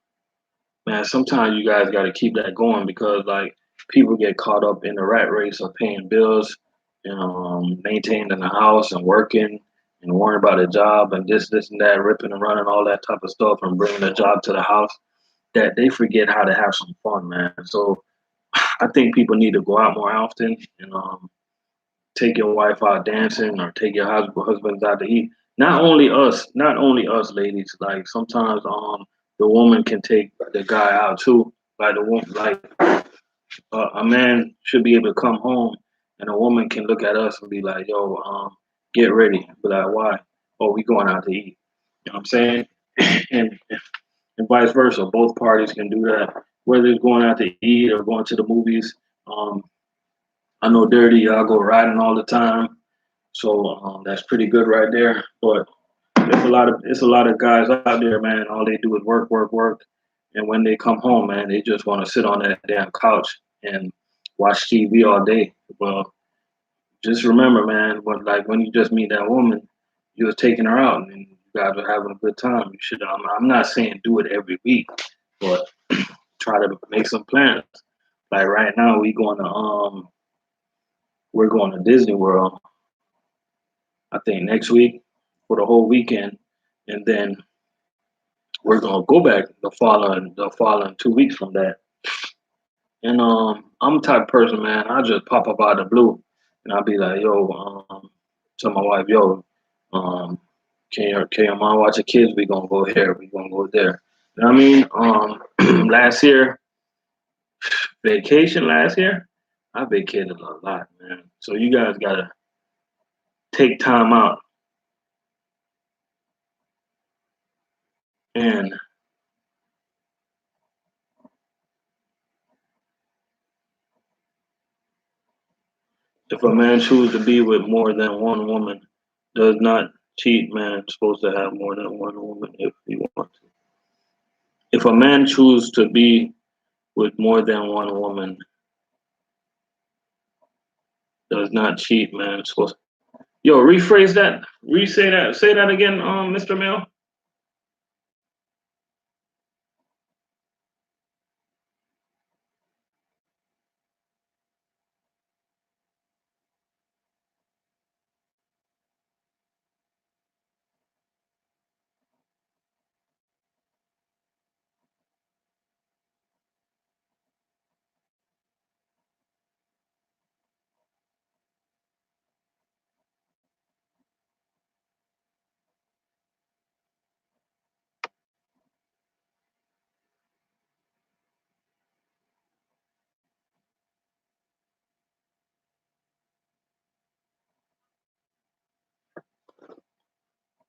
man. Sometimes you guys got to keep that going because like people get caught up in the rat race of paying bills and maintaining the house and working and worrying about a job and this and that, ripping and running all that type of stuff and bringing a job to the house that they forget how to have some fun, man. So I think people need to go out more often and take your wife out dancing or take your husbands out to eat. Not only us ladies. Like sometimes the woman can take the guy out too. Like the woman, like a man should be able to come home and a woman can look at us and be like, "Yo, get ready." Be like, "Why? Oh, we going out to eat." You know what I'm saying? and and vice versa. Both parties can do that, whether it's going out to eat or going to the movies. Um, I know Dirty, y'all go riding all the time, so that's pretty good right there. But it's a lot of guys out there, man. All they do is work, work, work, and when they come home, man, they just want to sit on that damn couch and watch TV all day. Well, just remember, man, when you just meet that woman, you was taking her out and guys are having a good time. You should. I'm not saying do it every week, but try to make some plans. Like right now, we're going to Disney World. I think next week for the whole weekend, and then we're gonna go back the following 2 weeks from that. And I'm the type of person, man. I just pop up out of the blue, and I'll be like, yo, tell my wife, yo, um, can your mom watch the kids? We gonna go here. We gonna go there. You know what I mean? Last year, vacation last year, I vacated a lot, man. So you guys gotta take time out and if a man chooses to be with more than one woman, does not cheat, man, supposed to have more than one woman if he wants to. If a man chooses to be with more than one woman, does not cheat, man, supposed. Yo, rephrase that. Re-say that. Say that again, Mr. Mill.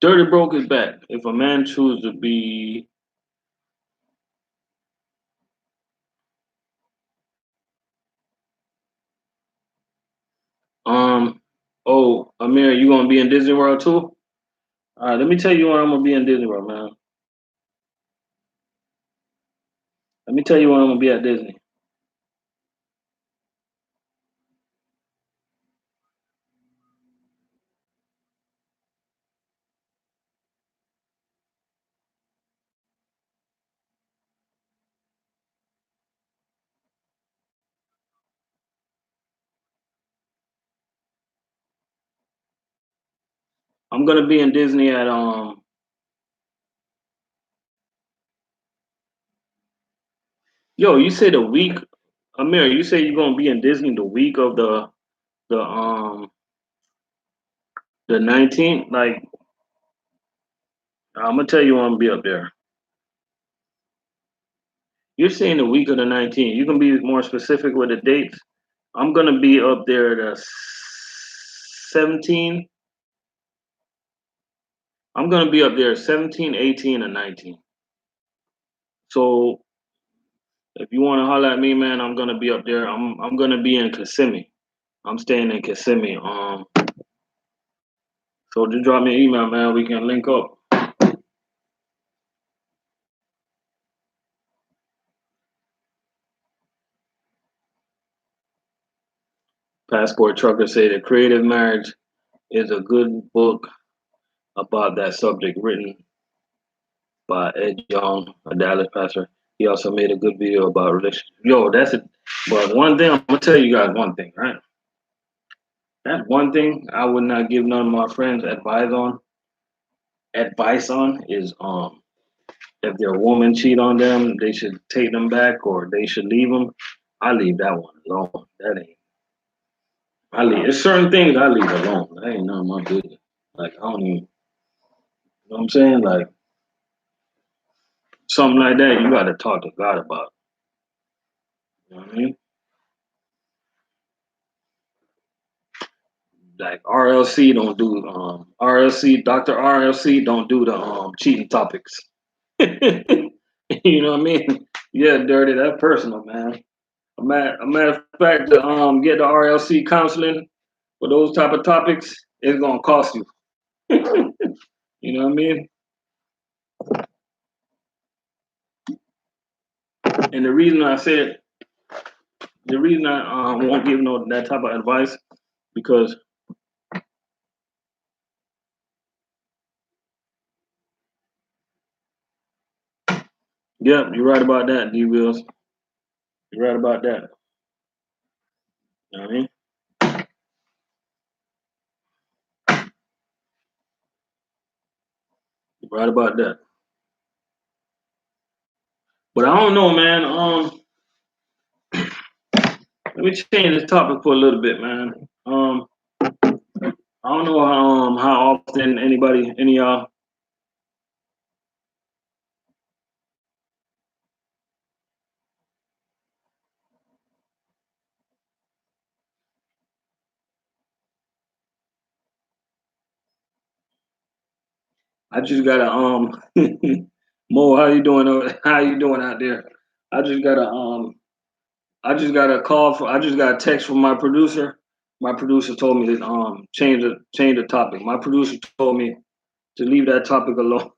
Dirty broke his back. If a man chooses to be, um, oh, Amir, you gonna be in Disney World too? All right, let me tell you when I'm gonna be in Disney World, man. Let me tell you when I'm gonna be at Disney. I'm gonna be in Disney at Yo, you say the week, Amir, you say you're gonna be in Disney the week of the the 19th. Like I'm gonna tell you when I'm gonna be up there. You're saying the week of the 19th. You can be more specific with the dates. I'm gonna be up there the 17. I'm gonna be up there 17, 18, and 19. So if you wanna holler at me, man, I'm gonna be up there. I'm gonna be in Kissimmee. I'm staying in Kissimmee. So just drop me an email, man. We can link up. Passport Trucker say the Creative Marriage is a good book about that subject written by Ed Young, a Dallas pastor. He also made a good video about relationships. Yo, that's it. But one thing, I'm gonna tell you guys one thing, right? That one thing I would not give none of my friends advice on is if their woman cheat on them, they should take them back or they should leave them. I leave that one alone. That ain't. I leave. It's certain things I leave alone. That ain't none of my business. Like I don't even. You know what I'm saying? Like something like that, you got to talk to God about. You know what I mean? Like RLC don't do RLC Dr. RLC don't do the cheating topics. You know what I mean? Yeah, dirty. That's personal, man. A matter of fact, to get the RLC counseling for those type of topics, it's gonna cost you. You know what I mean? And the reason I won't give no that type of advice because Yep, you're right about that, D Wills. You're right about that. You know what I mean? You're right about that. But I don't know, man. Let me change the topic for a little bit, man. I don't know how often any of y'all. I just got a Mo, how you doing? How you doing out there? I just got a I just got a call for I just got a text from my producer. My producer told me to change the topic. My producer told me to leave that topic alone.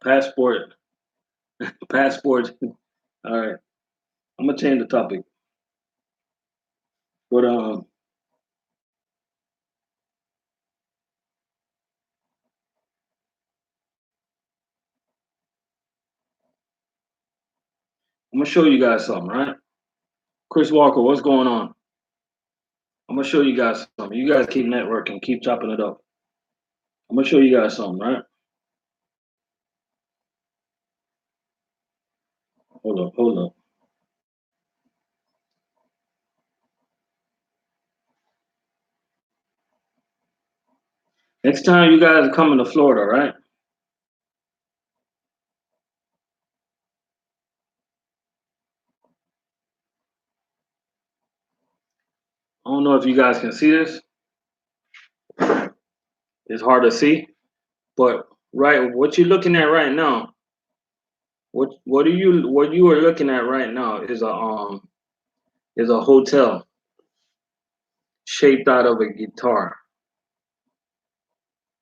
Passport, passport. All right, I'm gonna change the topic. But I'm gonna show you guys something, right? Chris Walker, what's going on? I'm gonna show you guys something. You guys keep networking, keep chopping it up. I'm gonna show you guys something, right? Hold up, hold up. Next time you guys are coming to Florida, right? I don't know if you guys can see this. It's hard to see, but right, what you're looking at right now, what you are looking at right now is a hotel shaped out of a guitar,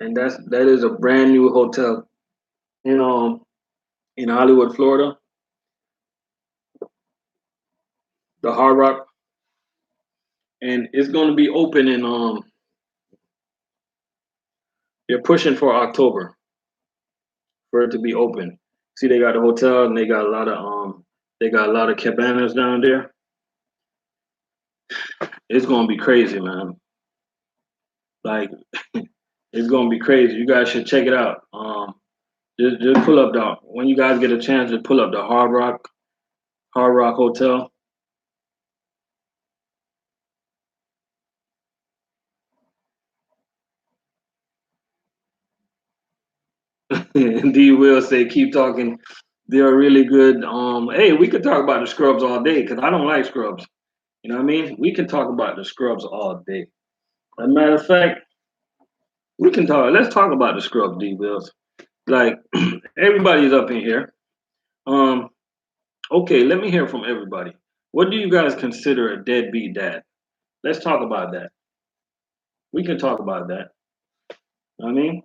and that is a brand new hotel in in Hollywood, Florida, the Hard Rock, and it's going to be open in they're pushing for October for it to be open. See, they got a hotel and they got a lot of cabanas down there. It's gonna be crazy, man. Like it's gonna be crazy. You guys should check it out. Just pull up the when you guys get a chance, just pull up the Hard Rock Hotel. D will say, keep talking. They're really good. Hey, we could talk about the scrubs all day because I don't like scrubs. You know what I mean? We can talk about the scrubs all day. As a matter of fact, we can talk. Let's talk about the scrubs, D Wills. Like everybody's up in here. Um, okay, let me hear from everybody. What do you guys consider a deadbeat dad? Let's talk about that. We can talk about that. I mean,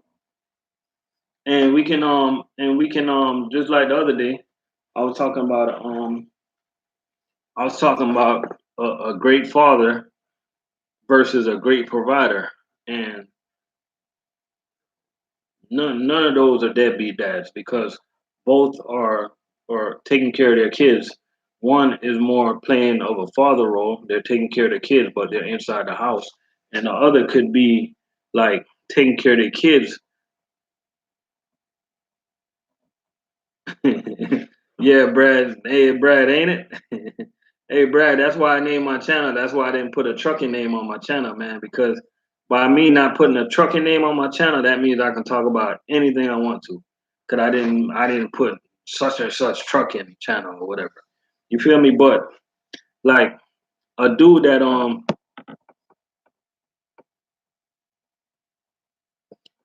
and we can just like the other day, I was talking about I was talking about a great father versus a great provider, and none of those are deadbeat dads because both are taking care of their kids. One is more playing of a father role; they're taking care of their kids, but they're inside the house, and the other could be like taking care of their kids. Yeah, Brad. Hey, Brad, ain't it? Hey, Brad. That's why I named my channel. That's why I didn't put a trucking name on my channel, man. Because by me not putting a trucking name on my channel, that means I can talk about anything I want to. Cause I didn't put such and such trucking channel or whatever. You feel me? But like a dude that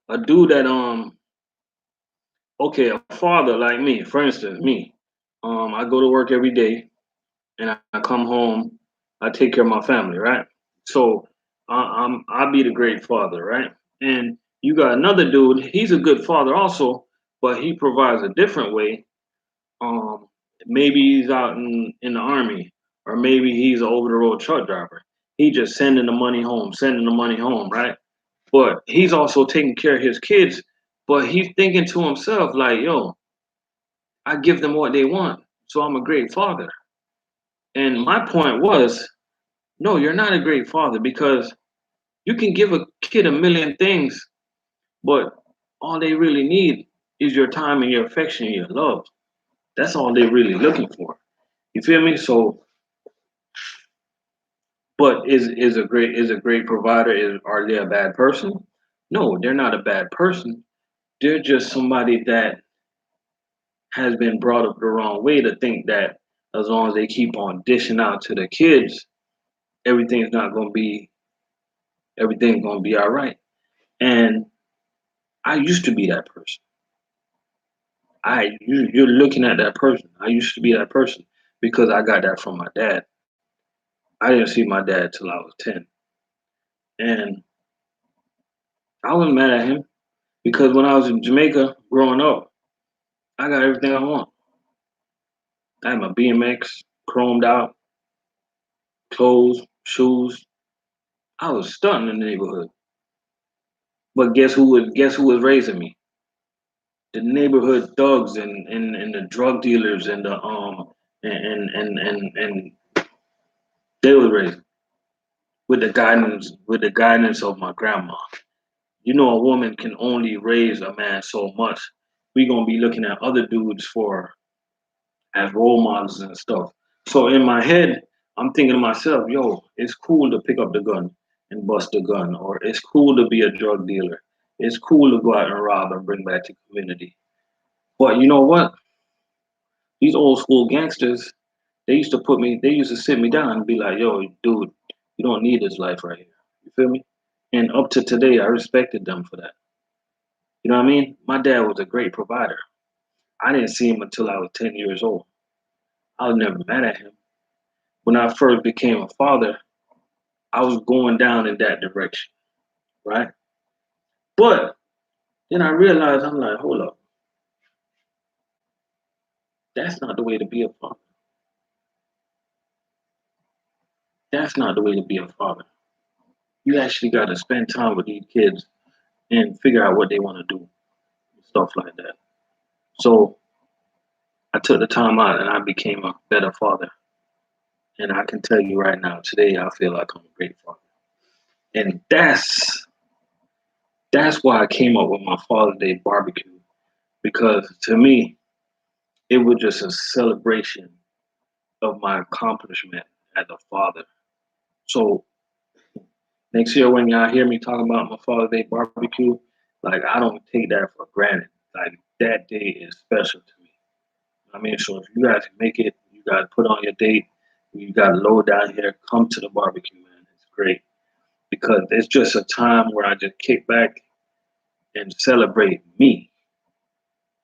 a dude that okay, a father like me, for instance, me. I go to work every day and I come home, I take care of my family, right? So I'll be the great father, right? And you got another dude, he's a good father also, but he provides a different way. Um, Maybe he's out in the army, or maybe he's an over the road truck driver. He just sending the money home, right? But he's also taking care of his kids. But he's thinking to himself, like, yo, I give them what they want, so I'm a great father. And my point was, no, you're not a great father because you can give a kid a million things, but all they really need is your time and your affection and your love. That's all they're really looking for. You feel me? So, but is a great provider? Are they a bad person? No, they're not a bad person. They're just somebody that has been brought up the wrong way to think that as long as they keep on dishing out to the kids, everything's not gonna be everything's gonna be all right. And I used to be that person. You're looking at that person. I used to be that person because I got that from my dad. I didn't see my dad till I was 10. And I wasn't mad at him because when I was in Jamaica growing up, I got everything I want. I had my BMX chromed out, clothes, shoes. I was stunting in the neighborhood. But guess who was raising me? The neighborhood thugs and the drug dealers and the and they was raising with the guidance of my grandma. You know, a woman can only raise a man so much. We gonna be looking at other dudes for as role models and stuff. So in my head, I'm thinking to myself, yo, it's cool to pick up the gun and bust the gun, or it's cool to be a drug dealer. It's cool to go out and rob and bring back to the community. But you know what? These old school gangsters, they used to sit me down and be like, yo, dude, you don't need this life right here. You feel me? And up to today, I respected them for that. You know what I mean? My dad was a great provider. I didn't see him until I was 10 years old. I was never mad at him. When I first became a father, I was going down in that direction, right? But then I realized, I'm like, hold up, that's not the way to be a father. That's not the way to be a father. You actually got to spend time with these kids and figure out what they want to do, stuff like that. So I took the time out and I became a better father. And I can tell you right now, today I feel like I'm a great father. And that's why I came up with my Father's Day barbecue. Because to me, it was just a celebration of my accomplishment as a father. So next year when y'all hear me talking about my Father's Day barbecue, like I don't take that for granted. Like that day is special to me. I mean, so if you guys can make it, you guys put on your date, you got low down here, come to the barbecue, man. It's great because it's just a time where I just kick back and celebrate me,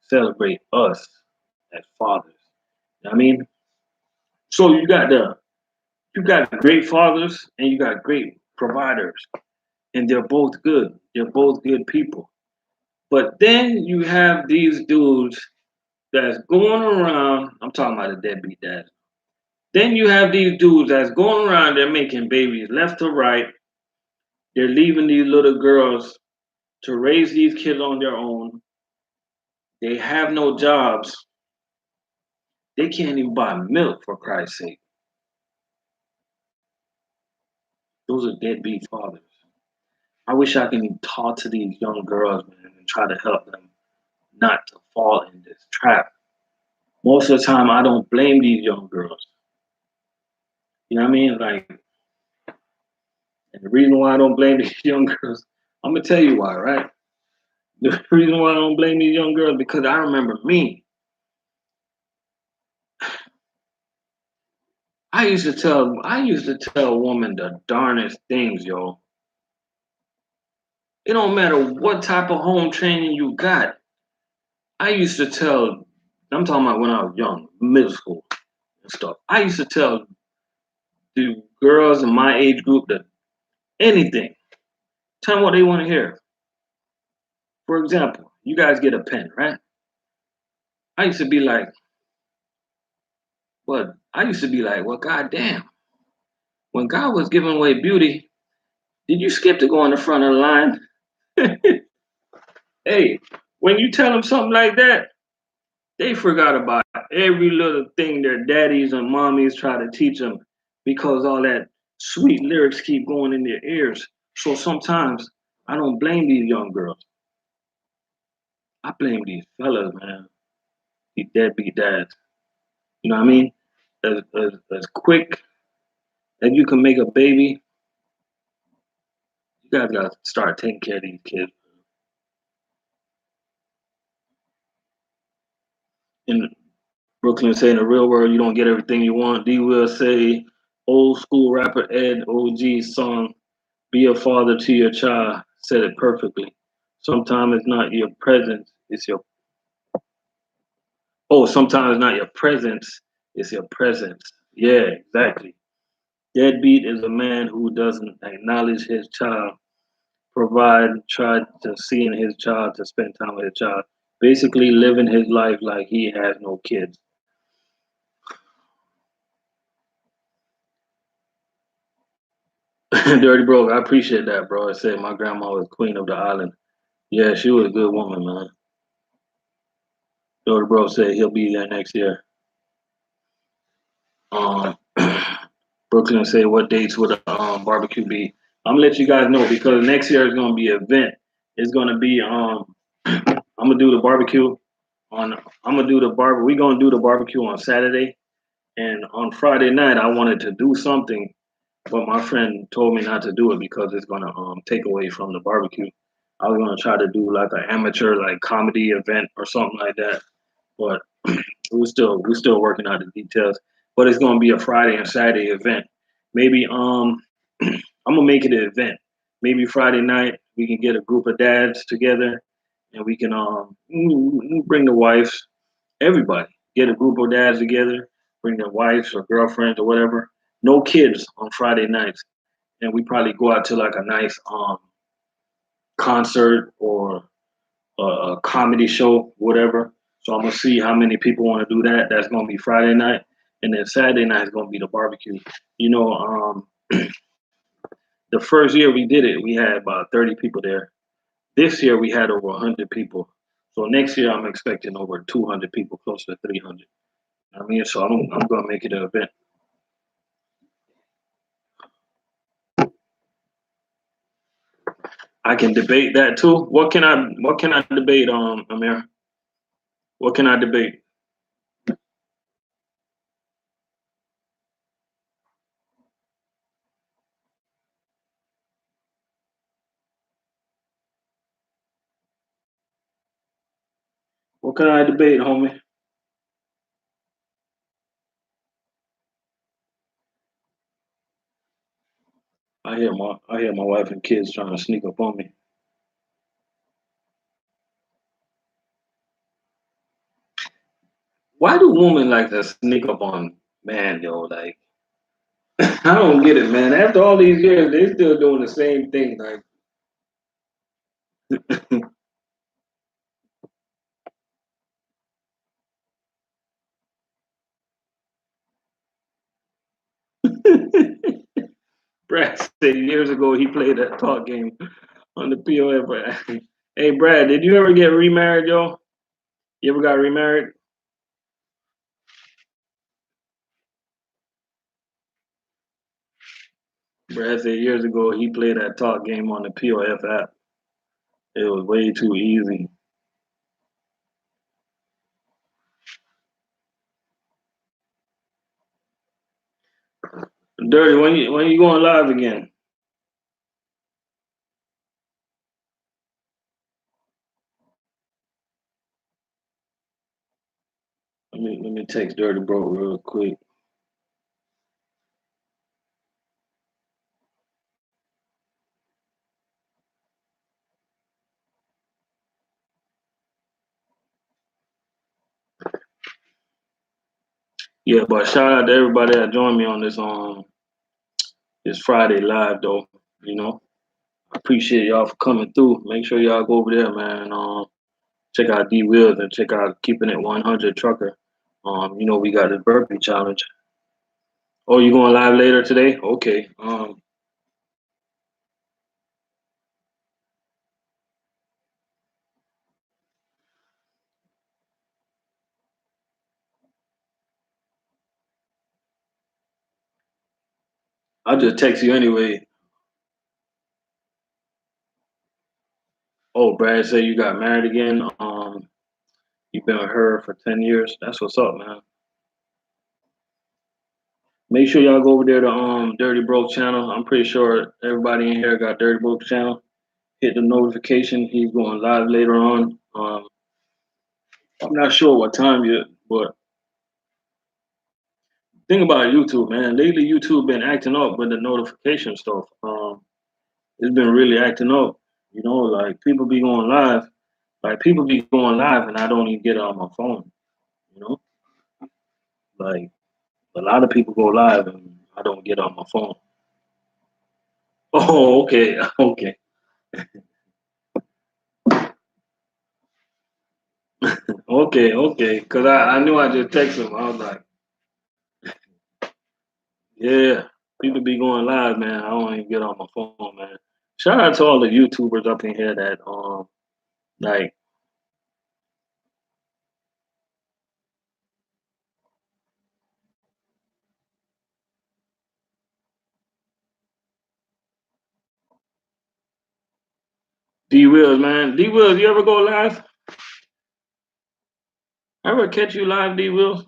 celebrate us as fathers. You know what I mean, so you got great fathers and you got great providers, and they're both good. They're both good people. But then you have these dudes that's going around. I'm talking about the deadbeat dads. Then you have these dudes that's going around. They're making babies left to right. They're leaving these little girls to raise these kids on their own. They have no jobs. They can't even buy milk for Christ's sake. Those are deadbeat fathers. I wish I can talk to these young girls, man, and try to help them not to fall in this trap. Most of the time, I don't blame these young girls. You know what I mean? Like, and the reason why I don't blame these young girls, I'm gonna tell you why, right? The reason why I don't blame these young girls because I remember me. I used to tell a woman the darnest things, yo. It don't matter what type of home training you got. I used to tell, I'm talking about when I was young, middle school and stuff. I used to tell the girls in my age group that anything. Tell them what they want to hear. For example, you guys get a pen, right? I used to be like, well, goddamn. When God was giving away beauty, did you skip to go in the front of the line? Hey, when you tell them something like that, they forgot about every little thing their daddies and mommies try to teach them because all that sweet lyrics keep going in their ears. So sometimes I don't blame these young girls. I blame these fellas, man. These deadbeat dads. You know what I mean? As quick as you can make a baby, you guys gotta start taking care of these kids. In Brooklyn say in the real world you don't get everything you want. D will say old school rapper Ed OG song Be a Father to Your Child said it perfectly. Sometimes it's not your presence, it's your sometimes not your presence, it's your presence. Yeah, exactly. Deadbeat is a man who doesn't acknowledge his child, provide, try to see in his child, to spend time with his child. Basically living his life like he has no kids. Dirty bro, I appreciate that, bro. I said my grandma was queen of the island. Yeah, she was a good woman, man. Dirty bro said he'll be there next year. Um, Brooklyn say what dates would a barbecue be? I'm gonna let you guys know because next year is gonna be an event. It's gonna be I'm gonna do the barbecue on I'm gonna do the bar we're gonna do the barbecue on Saturday, and on Friday night I wanted to do something, but my friend told me not to do it because it's gonna take away from the barbecue. I was gonna try to do like an amateur like comedy event or something like that, but we're still working out the details. But it's gonna be a Friday and Saturday event. Maybe I'm gonna make it an event. Maybe Friday night we can get a group of dads together and we can bring the wives, everybody. Get a group of dads together, bring their wives or girlfriends or whatever. No kids on Friday nights, and we probably go out to like a nice concert or a comedy show, whatever. So I'm gonna see how many people want to do that. That's gonna be Friday night, and then Saturday night is gonna be the barbecue. You know, the first year we did it, we had about 30 people there. This year we had over 100 people. So next year I'm expecting over 200 people, close to 300. I mean, so I'm gonna make it an event. I can debate that too. What can I debate, Amir? What can I debate? What can I debate, homie? I hear my wife and kids trying to sneak up on me. Why do women like to sneak up on man, yo? Like I don't get it, man. After all these years, they still doing the same thing. Like Brad said years ago he played that talk game on the POF. Hey Brad, did you ever get remarried, yo? You ever got remarried? Brad said years ago he played that talk game on the POF app. It was way too easy. Dirty, when you going live again? Let me text Dirty Bro real quick. Yeah, but shout out to everybody that joined me on this Friday live though. You know, I appreciate y'all for coming through. Make sure y'all go over there, man. Check out D Wheels and check out Keeping It 100 Trucker. We got the burpee challenge. Oh, you going live later today? Okay. I'll just text you anyway. Oh, Brad said you got married again. You've been with her for 10 years. That's what's up, man. Make sure y'all go over there to Dirty Broke channel. I'm pretty sure everybody in here got Dirty Broke channel. Hit the notification. He's going live later on. I'm not sure what time yet, but think about YouTube, man. Lately, YouTube been acting up with the notification stuff. It's been really acting up. You know, like people be going live. Like people be going live, and I don't even get it on my phone. You know, like a lot of people go live, and I don't get it on my phone. Oh, okay, okay, okay, okay. Cause I knew I just texted him. I was like, yeah, people be going live, man. I don't even get on my phone, man. Shout out to all the YouTubers up in here that like D Wills, man. D Wills, you ever go live? Ever catch you live, D Wills?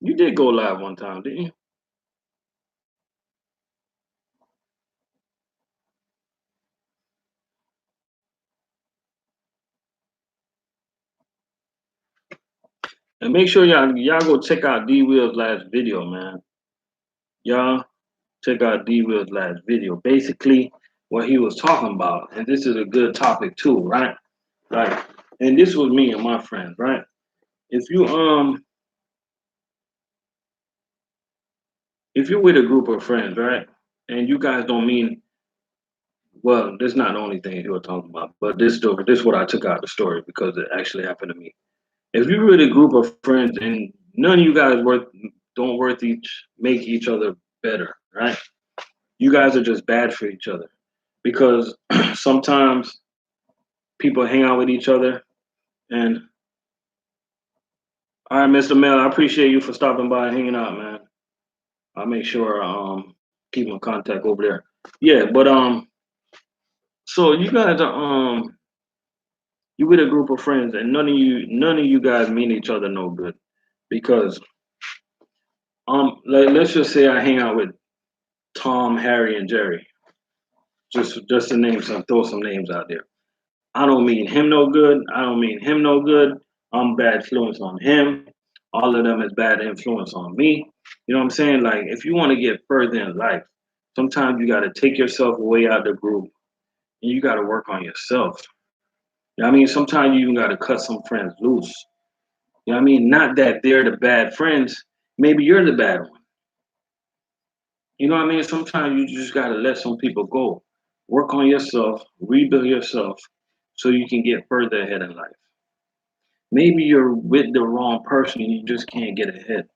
You did go live one time, didn't you? And make sure y'all go check out D Will's last video, man. Y'all check out D Will's last video. Basically, what he was talking about, and this is a good topic too, right? Like, and this was me and my friends, right? If you if you're with a group of friends, right, and you guys don't mean well, this is not the only thing he was talking about, but this is what I took out of the story because it actually happened to me. If you're with a group of friends and none of you guys don't worth each make each other better, right? You guys are just bad for each other because sometimes people hang out with each other and all right, Mr. Mel, I appreciate you for stopping by and hanging out, man. I'll make sure keep in contact over there. Yeah, but so you guys are you with a group of friends and none of you guys mean each other no good because like let's just say I hang out with Tom, Harry, and Jerry. Just to name some throw some names out there. I don't mean him no good. I don't mean him no good. I'm bad influence on him. All of them is bad influence on me. You know what I'm saying? Like if you want to get further in life, sometimes you gotta take yourself away out of the group and you gotta work on yourself. You know what I mean? Sometimes you even gotta cut some friends loose. You know what I mean? Not that they're the bad friends. Maybe you're the bad one. You know what I mean? Sometimes you just gotta let some people go. Work on yourself, rebuild yourself so you can get further ahead in life. Maybe you're with the wrong person and you just can't get ahead.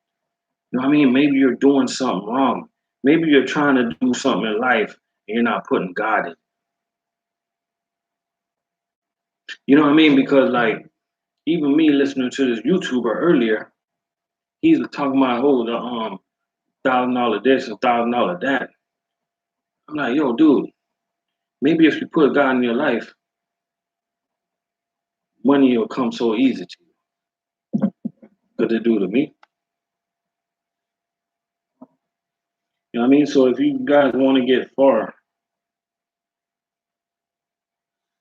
You know what I mean? Maybe you're doing something wrong. Maybe you're trying to do something in life and you're not putting God in. You know what I mean? Because like even me listening to this YouTuber earlier, he's talking about the $1,000 this and $1,000 that. I'm like, yo, dude, maybe if you put God in your life, money will come so easy to you. Could it do to me? You know what I mean? So if you guys want to get far,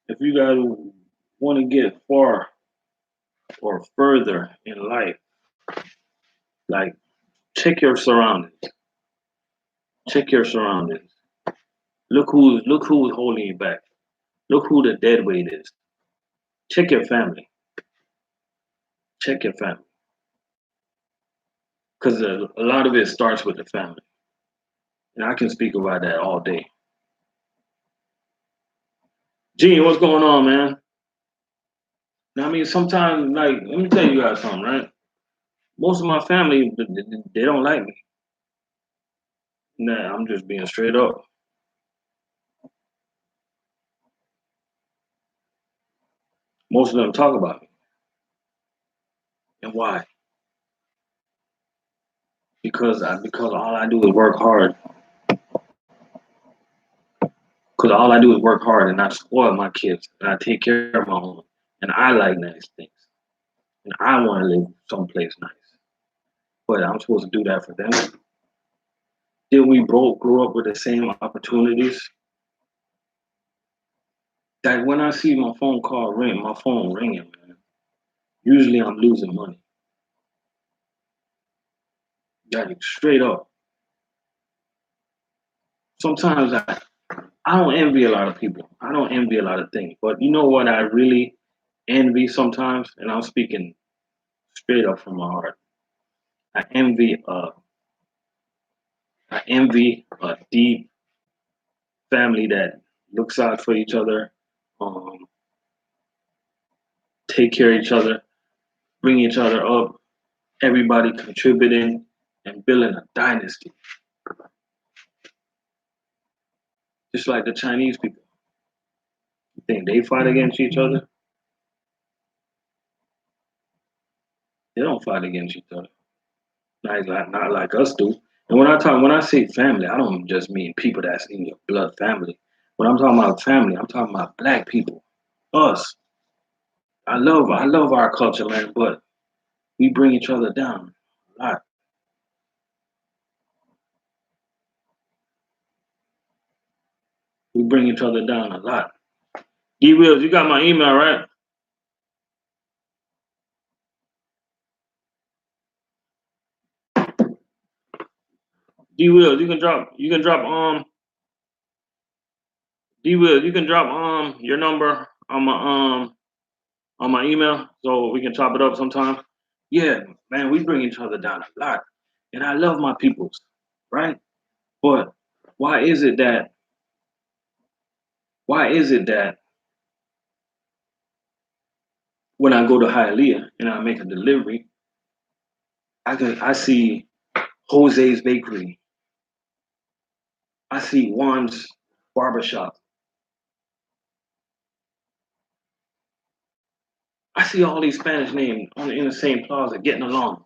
if you guys want to get far or further in life, like check your surroundings. Check your surroundings. Look who's holding you back. Look who the dead weight is. Check your family. Check your family. Because a lot of it starts with the family. And I can speak about that all day. Gene, what's going on, man? Now, I mean, sometimes, like, let me tell you guys something, right? Most of my family, they don't like me. Nah, I'm just being straight up. Most of them talk about me. And why? Because all I do is work hard. Because all I do is work hard and I spoil my kids and I take care of my home. And I like nice things. And I want to live someplace nice. But I'm supposed to do that for them. Did we both grow up with the same opportunities? That when I see my phone call ring, my phone ringing, man. Usually I'm losing money. Like straight up. Sometimes I don't envy a lot of people. I don't envy a lot of things. But you know what I really envy sometimes? And I'm speaking straight up from my heart. I envy a deep family that looks out for each other, um, take care of each other, bring each other up, everybody contributing and building a dynasty. Just like the Chinese people. You think they fight against each other? They don't fight against each other. Not like us do. And when I say family, I don't just mean people that's in your blood family. When I'm talking about family, I'm talking about black people. Us. I love our culture, man, but we bring each other down a lot. We bring each other down a lot. D Wills, you got my email, right? D Wills, you can drop D Wills, you can drop your number on my email so we can chop it up sometime. Yeah, man, we bring each other down a lot. And I love my peoples, right? But why is it that why is it that when I go to Hialeah and I make a delivery, I see Jose's Bakery, I see Juan's Barbershop, I see all these Spanish names in the same plaza getting along.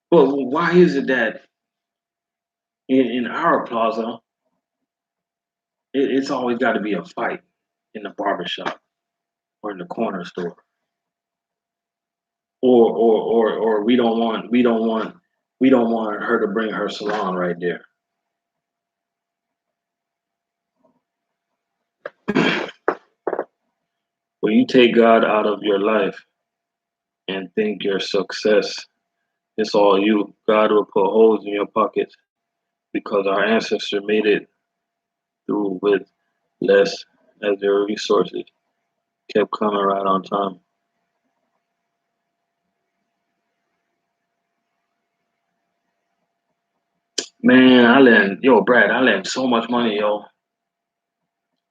But why is it that in our plaza, it's always got to be a fight in the barbershop or in the corner store? Or we don't want her to bring her salon right there. When you take God out of your life and think your success is all you, God will put holes in your pockets because our ancestors made it through with less as their resources kept coming right on time. Man, Brad, I lend so much money, yo.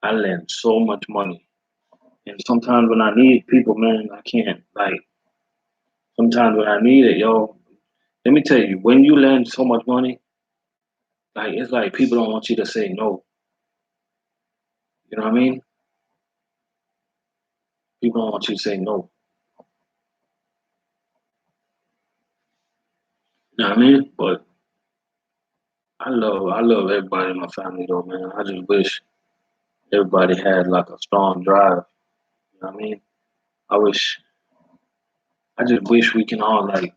I lend so much money. And sometimes when I need people, man, I can't. Like, sometimes when I need it, yo, let me tell you, when you lend so much money, like, it's like people don't want you to say no. You know what I mean? People don't want you to say no. You know what I mean? But I love everybody in my family, though, man. I just wish everybody had like a strong drive. You know what I mean? I wish, I just wish we can all, like,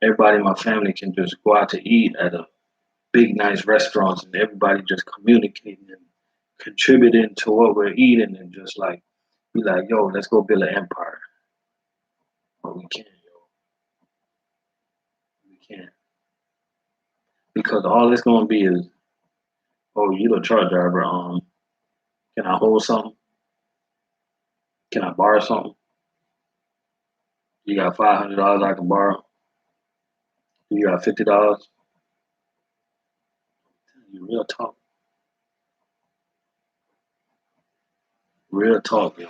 everybody in my family can just go out to eat at a big, nice restaurants and everybody just communicating and contributing to what we're eating and just like be like, yo, let's go build an empire. But we can't, yo. We can't. Because all it's gonna be is, oh, you the truck driver, can I hold something? Can I borrow something? You got $500 I can borrow? You got $50? You real talk. Real talk, yo.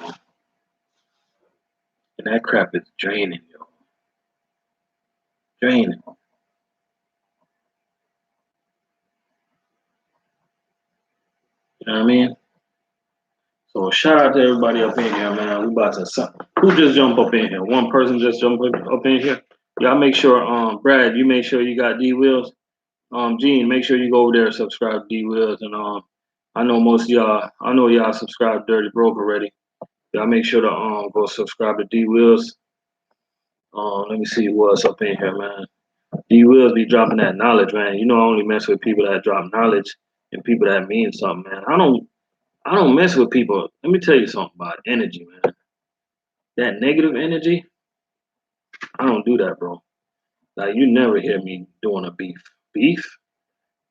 And that crap is draining, yo. Draining. You know what I mean? So shout out to everybody up in here, man. We about to who just jump up in here? One person just jump up in here. Y'all make sure, Brad, you make sure you got D Wills. Gene, make sure you go over there and subscribe to D Wills. And I know most of y'all, I know y'all subscribe to Dirty Broke already. Y'all make sure to go subscribe to D Wills. Let me see what's up in here, man. D Wills be dropping that knowledge, man. You know I only mess with people that drop knowledge and people that mean something, man. I don't mess with people. Let me tell you something about energy, man. That negative energy, I don't do that, bro. Like you never hear me doing a beef. Beef?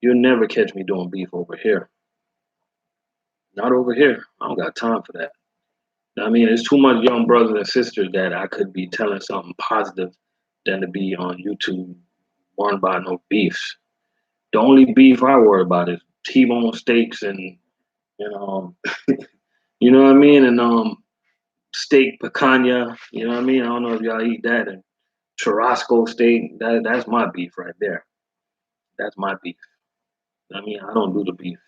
You'll never catch me doing beef over here. Not over here. I don't got time for that. I mean, there's too much young brothers and sisters that I could be telling something positive than to be on YouTube worrying about no beefs. The only beef I worry about is T-bone steaks and you know what I mean, and steak picanha. You know what I mean. I don't know if y'all eat that and churrasco steak. That's my beef right there. That's my beef. I mean, I don't do the beef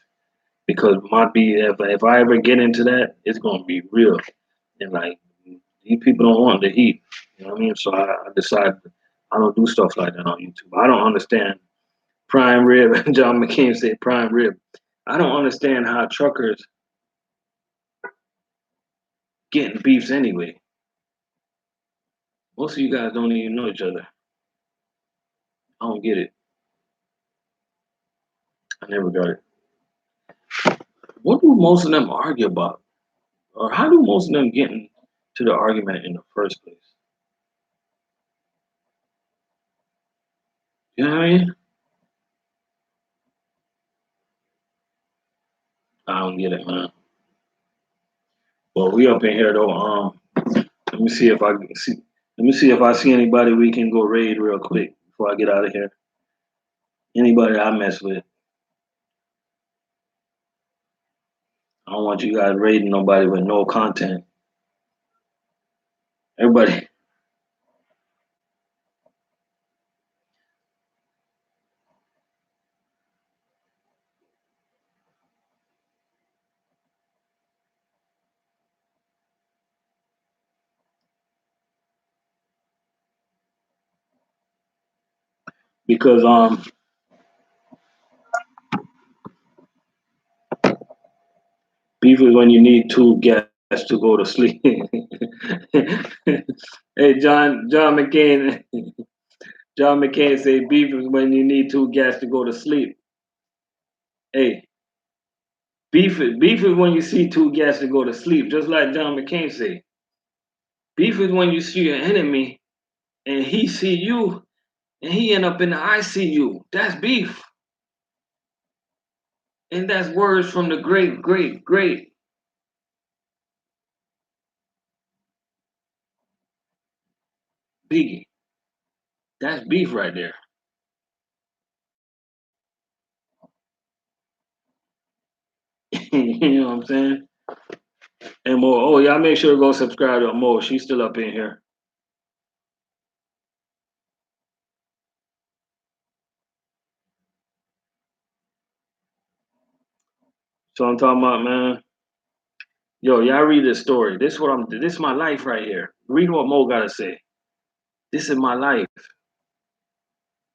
because my beef. If I ever get into that, it's gonna be real. And like these people don't want the heat. You know what I mean? So I decided I don't do stuff like that on YouTube. I don't understand prime rib. John McCain said prime rib. I don't understand how truckers getting beefs anyway. Most of you guys don't even know each other. I don't get it. I never got it. What do most of them argue about? Or how do most of them get into the argument in the first place? You know what I mean? I don't get it, man. Well, we up in here though. Let me see if I can see. Let me see if I see anybody we can go raid real quick before I get out of here. Anybody I mess with. I don't want you guys raiding nobody with no content. Everybody, because beef is when you need two guests to go to sleep. Hey, John McCain. John McCain say beef is when you need two guests to go to sleep. Hey, beef is when you see two guests to go to sleep, just like John McCain say. Beef is when you see your enemy and he see you and he end up in the ICU. That's beef. And that's words from the great Biggie. That's beef right there. You know what I'm saying? And more. Oh, y'all make sure to go subscribe to Mo. She's still up in here. So I'm talking about, man. Yo, y'all read this story. This is my life right here. Read what Mo gotta say. This is my life.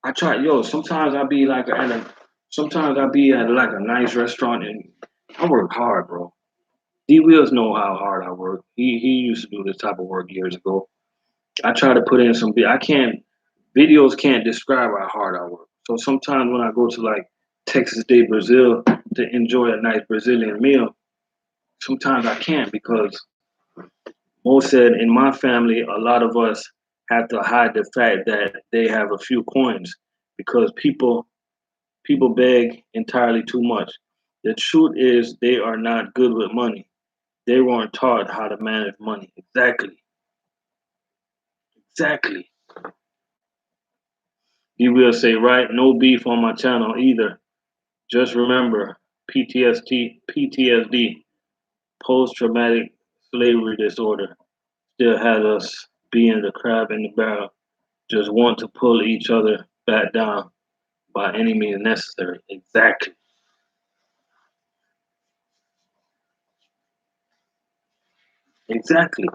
I try, sometimes sometimes I be at like a nice restaurant and I work hard, bro. D Wills know how hard I work. He used to do this type of work years ago. I try to put in videos can't describe how hard I work. So sometimes when I go to like Texas de Brazil to enjoy a nice Brazilian meal, sometimes I can't because Mo said in my family, a lot of us have to hide the fact that they have a few coins because people beg entirely too much. The truth is they are not good with money. They weren't taught how to manage money. Exactly. Exactly. You will say, right, no beef on my channel either. Just remember PTSD, post traumatic slavery disorder, still has us being the crab in the barrel, just want to pull each other back down by any means necessary. Exactly. Exactly.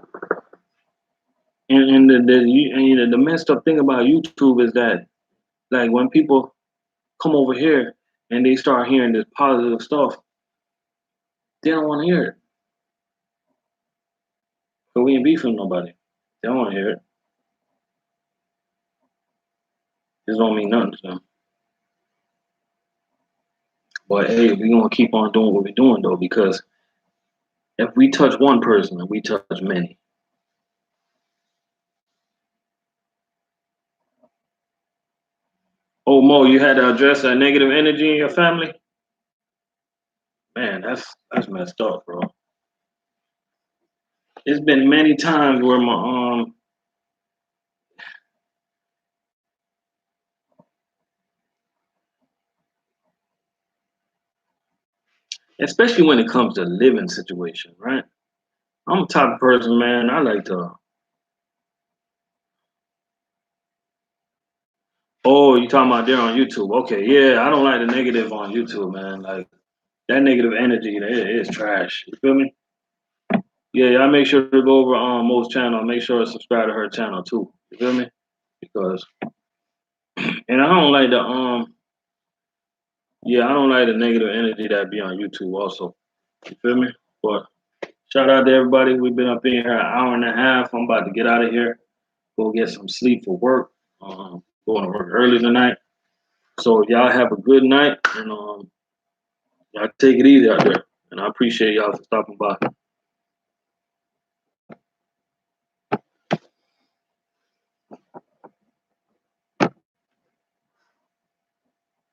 And the messed up thing about YouTube is that, like, when people come over here and they start hearing this positive stuff, they don't want to hear it. But we ain't beefing nobody. They don't want to hear it. This don't mean nothing to them. But hey, we gonna keep on doing what we're doing though, because if we touch one person, we touch many. Oh Mo, you had to address that negative energy in your family? Man, that's messed up, bro. It's been many times where my especially when it comes to living situation, right? I'm the type of person, man, I like to. Oh, you talking about there on YouTube? Okay, yeah, I don't like the negative on YouTube, man. Like that negative energy, it is trash. You feel me? Yeah, y'all make sure to go over Mo's channel. Make sure to subscribe to her channel too. You feel me? Because and I don't like the yeah, I don't like the negative energy that be on YouTube also. You feel me? But shout out to everybody. We've been up in here an hour and a half. I'm about to get out of here. Go get some sleep for work. Going to work early tonight. So y'all have a good night and y'all take it easy out there. And I appreciate y'all for stopping by.